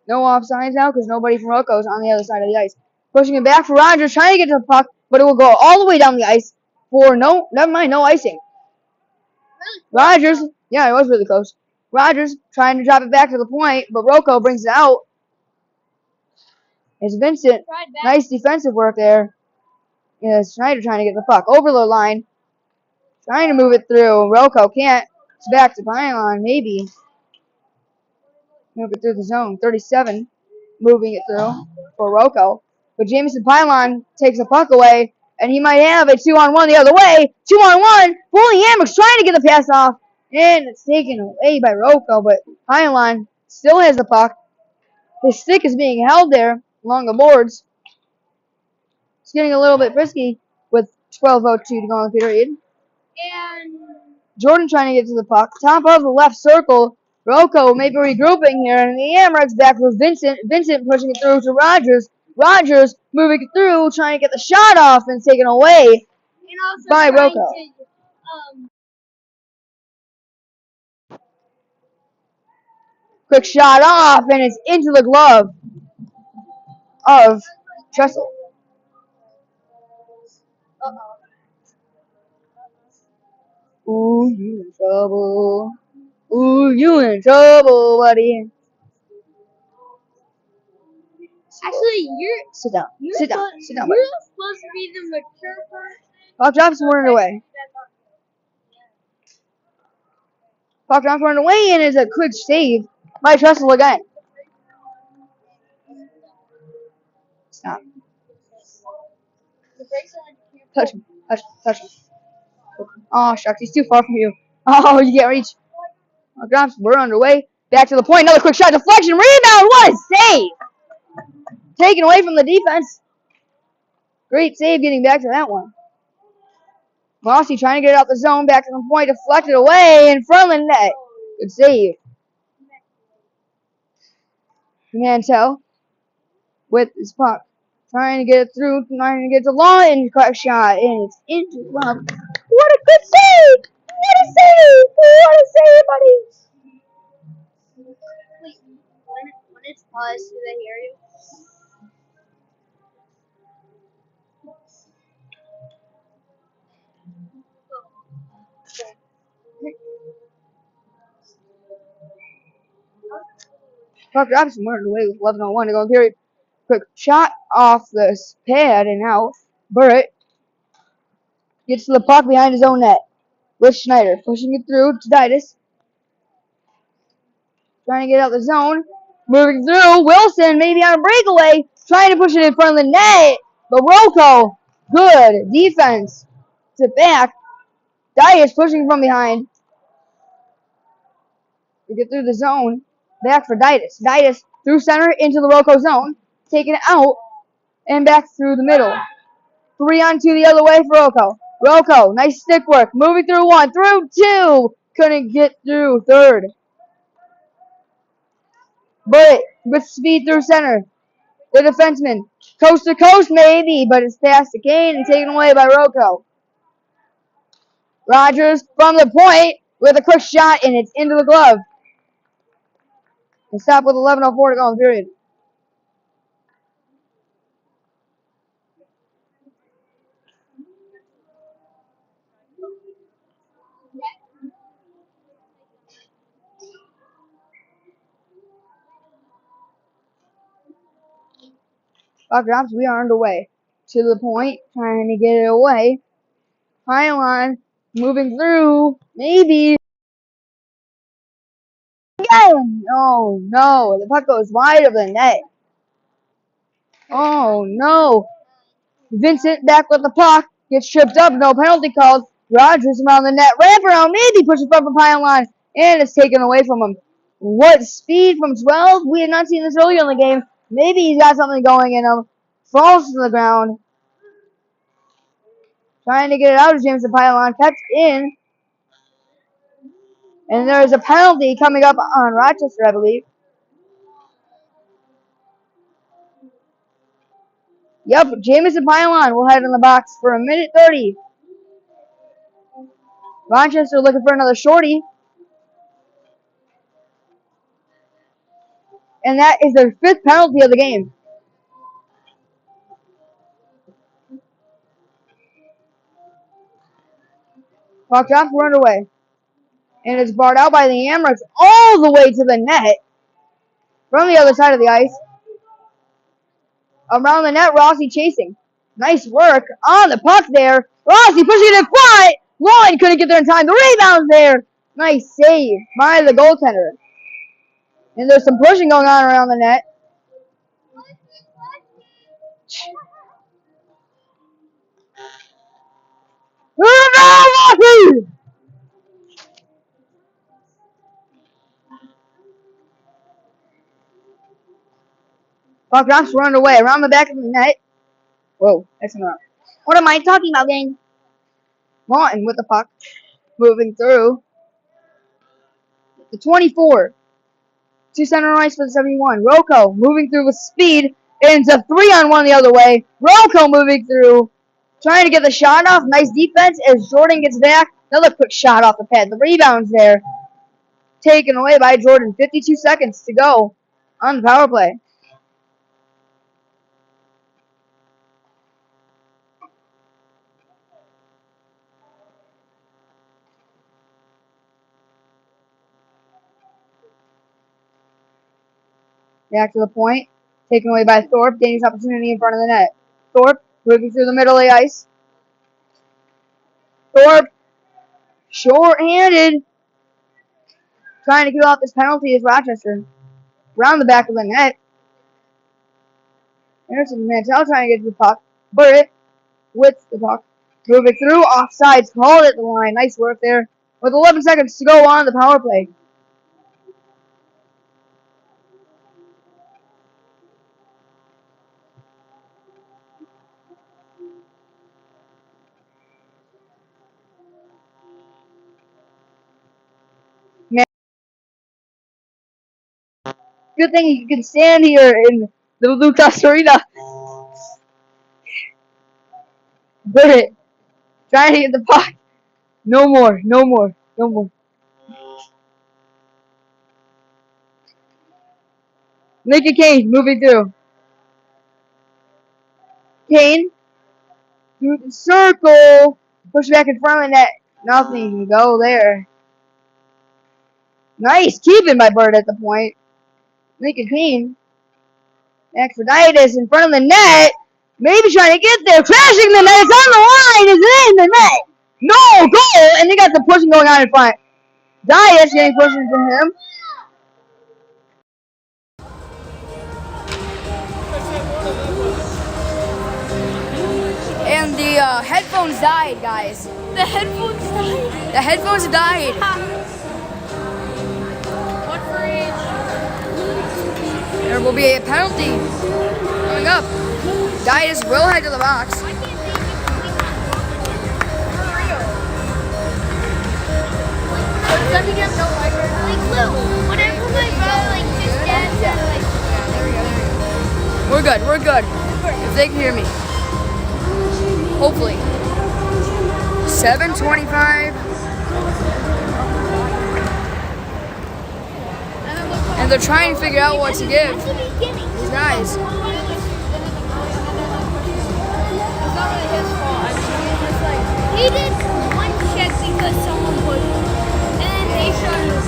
No offsides now because nobody from Roco is on the other side of the ice. Pushing it back for Rogers, trying to get to the puck, but it will go all the way down the ice for no icing. Rogers, yeah, it was really close. Rogers trying to drop it back to the point, but Roco brings it out. It's Vincent. Nice defensive work there. It's Schneider trying to get the puck over the line. Trying to move it through. Roco can't. It's back to Pylon, maybe. Move it through the zone. 37. Moving it through for Roco. But Jameson Pylon takes the puck away, and he might have a 2-on-1 the other way. 2-on-1. Fully Hammock's trying to get the pass off, and it's taken away by Roco, but Pylon still has the puck. His stick is being held there along the boards. It's getting a little bit frisky with 12:02 to go in the period. And Jordan trying to get to the puck. Top of the left circle. Roco maybe regrouping here, and the Amrex back with Vincent. Vincent pushing it through to Rogers. Rogers moving it through, trying to get the shot off and taken away by Roco. Quick shot off, and it's into the glove of Tressel. Ooh, you in trouble. Ooh, you in trouble, buddy. Actually, Sit down. Sit down. Sit down, buddy. you're supposed to be the mature person. Puck drops and running away. Puck drops running away, and is a quick save by Tressel again. Stop. Touch him. Touch him. Oh, shucks. He's too far from you. Oh, you can't reach. Puck drops. We're underway. Back to the point. Another quick shot. Deflection. Rebound. What a save. Taken away from the defense. Great save getting back to that one. Mossy trying to get it out the zone. Back to the point. Deflected away in front of the net. Good save. Mantel with his puck. Trying to get it through. Trying to get to Law. And quick shot. And it's into the glove. What a good save. What a save. What a save, buddy. Wait, when it's paused, do they hear you? Puck drops and running away with 11:01 to go in period. Quick shot off this pad and out. Burrett gets to the puck behind his own net. With Schneider pushing it through to Ditus. Trying to get out the zone. Moving through. Wilson maybe on a breakaway. Trying to push it in front of the net. But Roco, good defense to back. Ditus pushing from behind. To get through the zone. Back for Ditus. Ditus through center into the Roco zone. Taking it out. And back through the middle. 3-on-2 the other way for Roco. Roco, nice stick work. Moving through one, through two. Couldn't get through third. But with speed through center. The defenseman. Coast to coast maybe, but it's past the Kane and taken away by Roco. Rogers from the point with a quick shot, and it's into the glove And stop with 11:04 to go in the period. Puck drops. We are underway. To the point, trying to get it away. Pylon moving through. Maybe. Again! Oh no, the puck goes wide of the net. Oh no. Vincent back with the puck. Gets tripped up. No penalty called. Rogers around the net. Wrap around. Maybe pushes up the pylon. And it's taken away from him. What speed from 12? We had not seen this earlier in the game. Maybe he's got something going in him. Falls to the ground. Trying to get it out of James the pylon. Kept in. And there is a penalty coming up on Rochester, I believe. Yep, Jamison Pylon will head in the box for a minute 30. Rochester looking for another shorty. And that is their 5th penalty of the game. Puck drops, we're underway. And it's barred out by the Amherst all the way to the net. From the other side of the ice. Around the net, Rossi chasing. Nice work on the puck there. Rossi pushing it in front. Lloyd couldn't get there in time. The rebound's there. Nice save by the goaltender. And there's some pushing going on around the net. Rossi! Puck drops, we're underway. Around the back of the net. Whoa, that's not. What am I talking about, gang? Martin with the puck. Moving through. The 24. To center ice for the 71. Roco moving through with speed. It's a 3-on-1 the other way. Roco moving through. Trying to get the shot off. Nice defense as Jordan gets back. Another quick shot off the pad. The rebound's there. Taken away by Jordan. 52 seconds to go on the power play. Back to the point. Taken away by Thorpe. Gaining his opportunity in front of the net. Thorpe moving through the middle of the ice. Thorpe short-handed. Trying to get off this penalty is Rochester. Around the back of the net. Anderson Mantell trying to get to the puck. Burrett with the puck. Moving through. Offsides. Called at the line. Nice work there. With 11 seconds to go on the power play. Man, good thing you can stand here in the Lucas Arena. Burrett trying to get the puck. No more. No more. No more. Nicky Kane moving through. Kane through the circle. Push back in front of the net. Nothing can go there. Nice keeping by Bird at the point. Nicky Kane. Aphrodite in front of the net. Maybe trying to get there. Crashing the net. It's on the line. It's in the net. No goal. And they got the pushing going on in front. Dias getting pushed into him. And the headphones died, guys. The headphones died. The headphones died. One for each. There will be a penalty coming up. Dias will head to the box. I can't think for real. Does he have no lighter? Like Lou, when I put my brother like just dance and like. There we go. We're good. We're good. If they can hear me. Hopefully. 7:25. And then look And they're trying to figure out what to give these guys. It's not really his fault. I mean, he just like he did one check because someone pushed him, and then they shot him.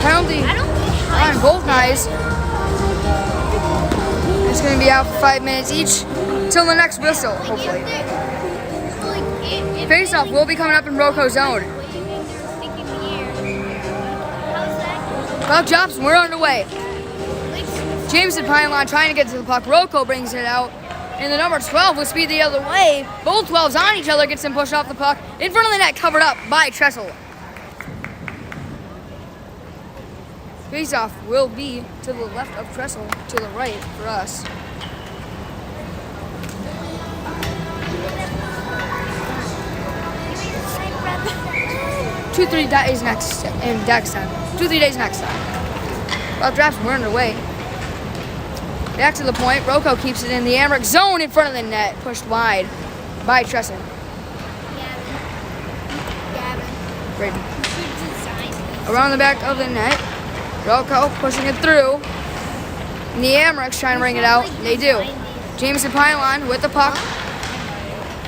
Penalty on both guys. It's going to be out for 5 minutes each till the next whistle, hopefully. Face-off will be coming up in Roco zone. Puck drops, and we're underway. Jameson Pylon trying to get to the puck. Roco brings it out. And the number 12 with speed the other way. Both 12s on each other, gets him pushed off the puck. In front of the net, covered up by Tressel. Face-off will be to the left of Tressel, to the right for us. Two, 3 days next in Dex time. 2-3 days next time. Well, drafts we're underway. Back to the point. Roco keeps it in the Amherst zone in front of the net, pushed wide by Tressel. Brady. Around the back of the net. Roco pushing it through. And the Amherst trying to bring it out. They do. Jameson Pylon with the puck.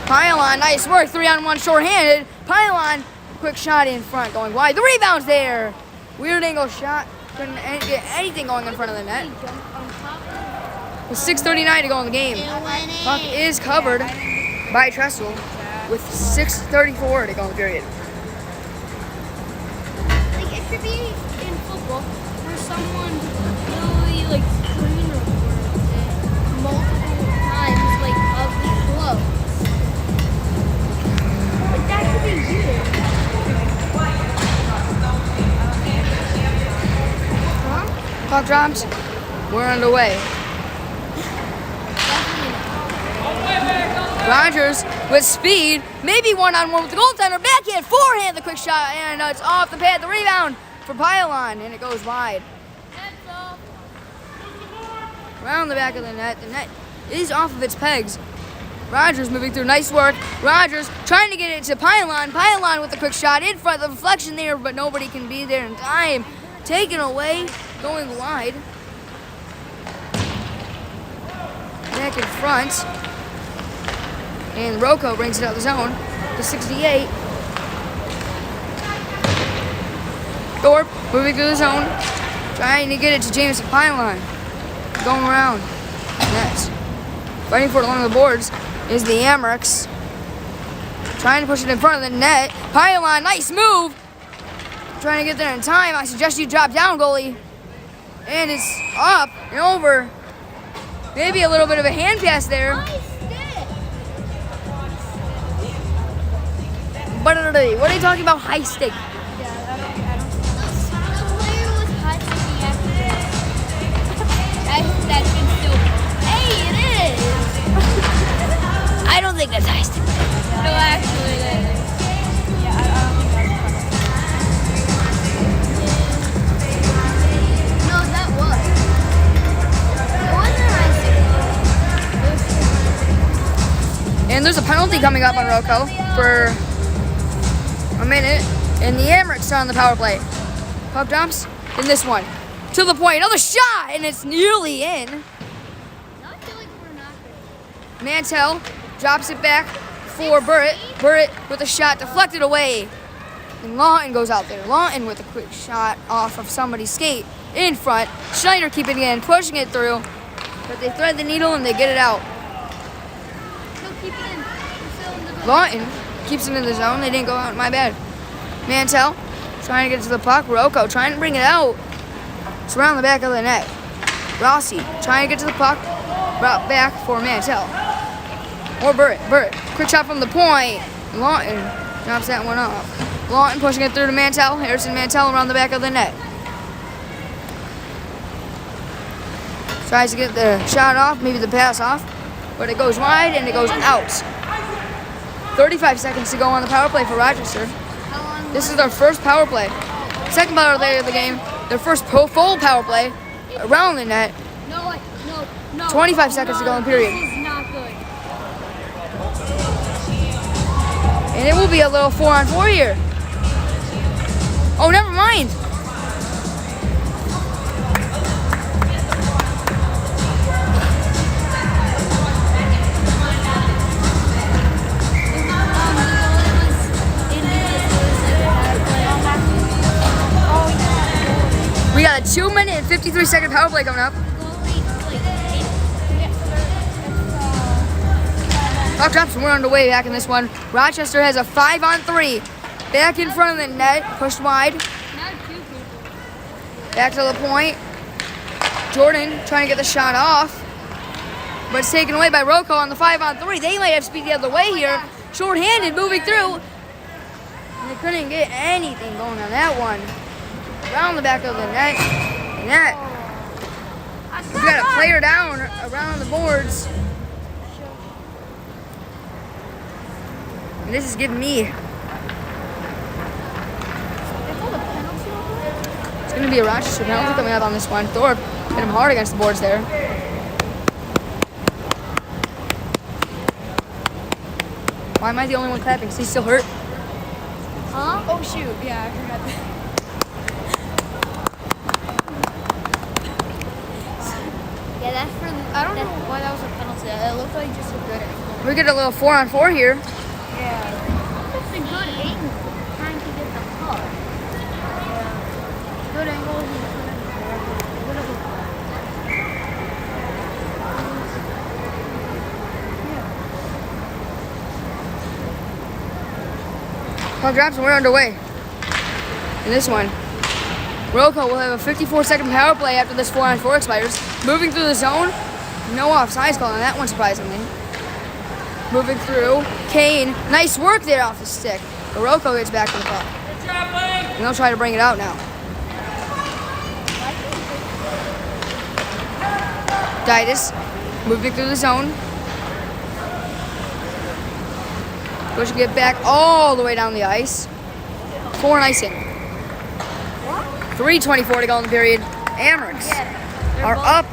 Pylon, nice work. 3-on-1 shorthanded. Pylon, quick shot in front, going wide. The rebound's there. Weird angle shot. Couldn't get anything going in front of the net. With 6:39 to go in the game. Puck is covered by Tressel with 6:34 to go in the period. Like it should be in football for someone really like screen record it multiple times like of the flow. But that should be you. Huh? Puck drops. We're underway. Rogers with speed, maybe one-on-one with the goaltender, backhand, forehand, the quick shot, and it's off the pad, the rebound for Pylon, and it goes wide. Around the back of the net is off of its pegs. Rogers moving through, nice work. Rogers trying to get it to Pylon. Pylon with the quick shot in front, the reflection there, but nobody can be there in time. Taken away, going wide. Back in front. And Roco brings it out of the zone to 68. Thorpe moving through the zone, trying to get it to Jameson Pylon. Going around. Next. Fighting for it along the boards is the Amherst. Trying to push it in front of the net. Pylon, nice move. Trying to get there in time. I suggest you drop down, goalie. And it's up and over. Maybe a little bit of a hand pass there. What are you talking about? High stick. I don't think that's high stick. No, actually, it is. Yeah, I don't think that's No, that was. It wasn't high stick. And there's a penalty coming up on Roco for a minute, and the Amherst on the power play. Puck dumps in this one. To the point, another shot, and it's nearly in. Mantell drops it back for Burritt. Burritt with a shot deflected away. And Lawton goes out there. Lawton with a quick shot off of somebody's skate in front. Schneider keeping it in, pushing it through. But they thread the needle and they get it out. Keep it in. Lawton keeps it in the zone. They didn't go out. My bad. Mantell trying to get to the puck. Roco trying to bring it out. It's around the back of the net. Rossi trying to get to the puck. Brought back for Mantell. Or Burritt. Burritt. Quick shot from the point. Lawton drops that one off. Lawton pushing it through to Mantell. Harrison Mantell around the back of the net. Tries to get the shot off, maybe the pass off. But it goes wide and it goes out. 35 seconds to go on the power play for Rochester. This is their first power play. Second power play of the game. Their first full power play around the net. No. 25 seconds to go in the period. This is not good. And it will be a little 4-on-4 here. Oh, never mind. We got a 2-minute and 53-second power play coming up. Puck drops, we're underway back in this one. Rochester has a 5-on-3. Back in front of the net, pushed wide. Back to the point. Jordan trying to get the shot off. But it's taken away by Roco on the 5-on-3. They might have speed the other way here. Short-handed, moving through. And they couldn't get anything going on that one. Around the back of the net. We got a player down around the boards. And this is giving me. It's going to be a Rochester penalty coming up on this one. Thorpe hit him hard against the boards there. Why am I the only one clapping? Is he still hurt? Huh? Oh shoot, yeah, I forgot that. Yeah, that's for. I don't know why that was a penalty. It looked like just a good angle. We get a little 4-on-4 here. Yeah. That's a good angle. Trying to get the puck. Yeah. Good angle. Puck drops and we're underway. In this one, Roco will have a 54-second power play after this 4-on-4 expires. Moving through the zone. No offsides call on that one, surprisingly. Moving through. Kane. Nice work there off the stick. But Roco gets back to the puck. And they'll try to bring it out now. Ditus. Moving through the zone. Push get back all the way down the ice. 4 and icing. 3:24 to go in the period. Amerks are up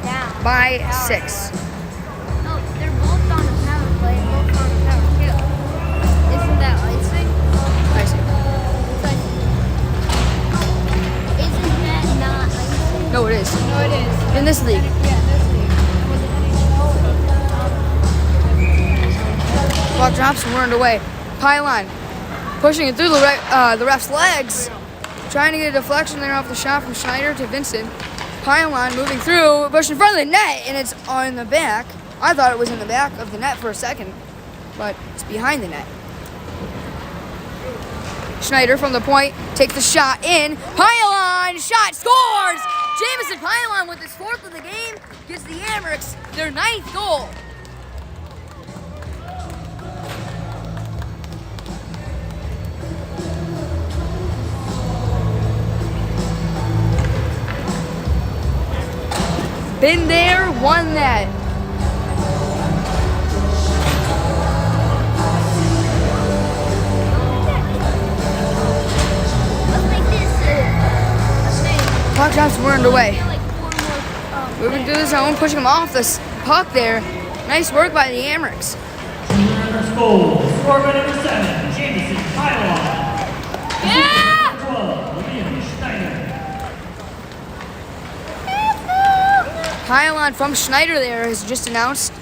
by 6. No, they're both on a power play, both on a power kill. Isn't that icing? Icing. It's icing. Isn't that not icing? No, it is. No, it is. In this league. Yeah, this league. Puck drops and we're underway. Pylon pushing it through the ref's legs. Trying to get a deflection there off the shot from Schneider to Vincent. Pylon moving through, pushing in front of the net, and it's on the back. I thought it was in the back of the net for a second, but it's behind the net. Schneider from the point takes the shot in. Pylon shot scores! Jamison Pylon with his 4th of the game gives the Amerks their 9th goal. Been there, won that. Puck drops, we're underway. Moving through the zone, pushing him off the puck there. Nice work by the Amerks. Goal, scored by number 7, Jamison Pylon. Yeah! 12, Liam Schneider. Pylon from Schneider there has just announced.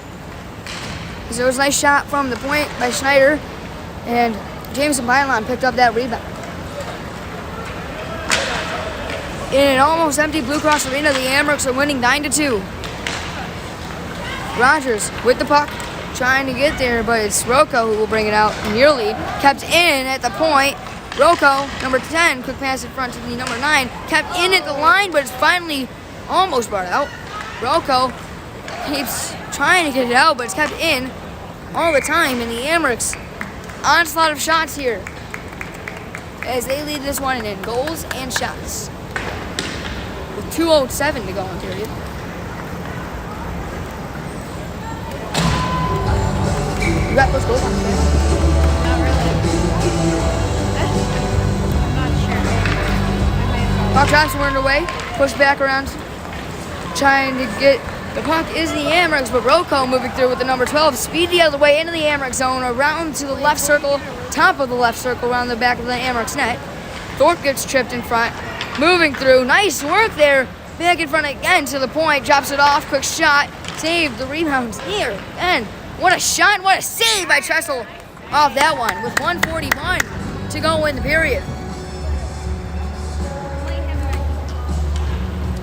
So it was a nice shot from the point by Schneider, and Jameson Pylon picked up that rebound. In an almost empty Blue Cross Arena, the Amerks are winning 9-2. Rogers with the puck, trying to get there, but it's Roco who will bring it out in your lead. Kept in at the point. Roco, number 10, quick pass in front to the number 9. Kept in at the line, but it's finally almost brought out. Roco keeps trying to get it out, but it's kept in all the time. And the Amerks onslaught of shots here as they lead this one in goals and shots. With 2:07 to go in period. You got those goals on the field? Not really. I'm not sure. Puck drops, we're underway. Push back around. Trying to get the puck is the Amerks, but Roco moving through with the number 12. Speed the other way into the Amerks zone, around to the left circle, top of the left circle, around the back of the Amerks net. Thorpe gets tripped in front. Moving through. Nice work there. Back in front again to the point. Drops it off. Quick shot. Save. The rebound's here. And what a shot. What a save by Tressel off that one with 1:41 to go in the period.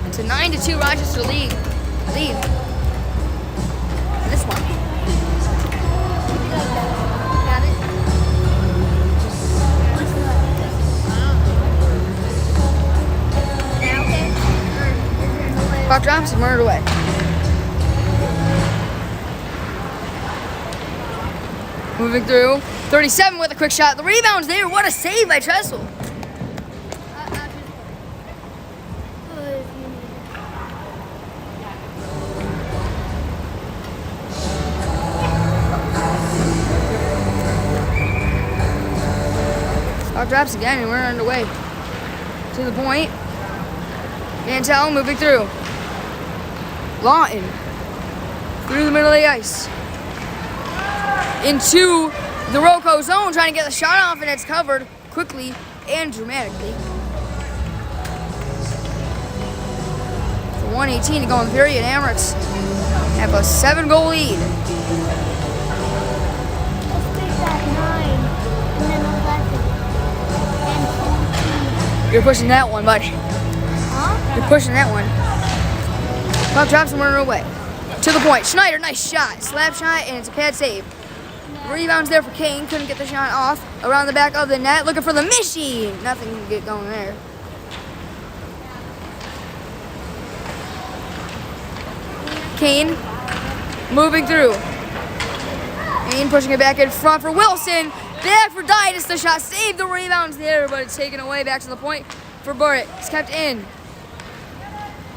It's a 9-2 Rochester lead. This one. Got it? Now, okay? Or is there no way? Puck drops and run it away. Moving through. 37 with a quick shot. The rebound's there. What a save by Tressel. Puck drops again and we're underway. To the point. Mantel moving through. Lawton. Through the middle of the ice. Into the Roco zone, trying to get the shot off, and it's covered quickly and dramatically. For 1:18 to go in the period, Amherst have a 7-goal lead. Let's take that 9 and then 11 and 14. You're pushing that one, buddy. Huh? You're pushing that one. Puck drops and we're away. To the point. Schneider, nice shot. Slap shot, and it's a pad save. Rebounds there for Kane. Couldn't get the shot off. Around the back of the net. Looking for the machine. Nothing can get going there. Kane moving through. Kane pushing it back in front for Wilson. Back for Didas. The shot saved. The rebounds there, but it's taken away back to the point for Burritt. It's kept in.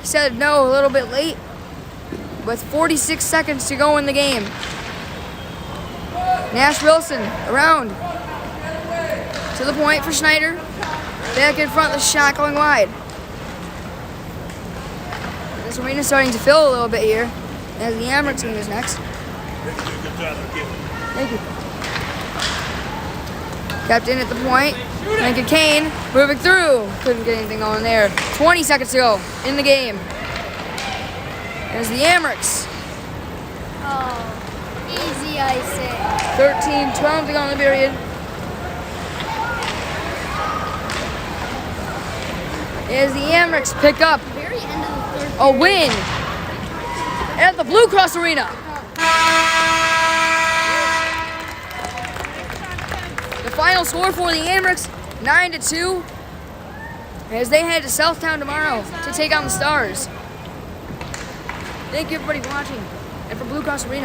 He said no a little bit late. With 46 seconds to go in the game. Nash Wilson around to the point for Schneider. Back in front, the shot going wide. This arena's starting to fill a little bit here as the Amherst team is next. Thank you. Kept in at the point. Lincoln Kane moving through. Couldn't get anything going there. 20 seconds to go in the game. As the Amherst. Oh, easy, I say. 13-12 to go in the period. As the Amherst pick up Very end of the third. a win at the Blue Cross Arena. The final score for the Amherst, 9-2, as they head to Southtown tomorrow to take on the Stars. Thank you everybody for watching, and for Blue Cross Arena.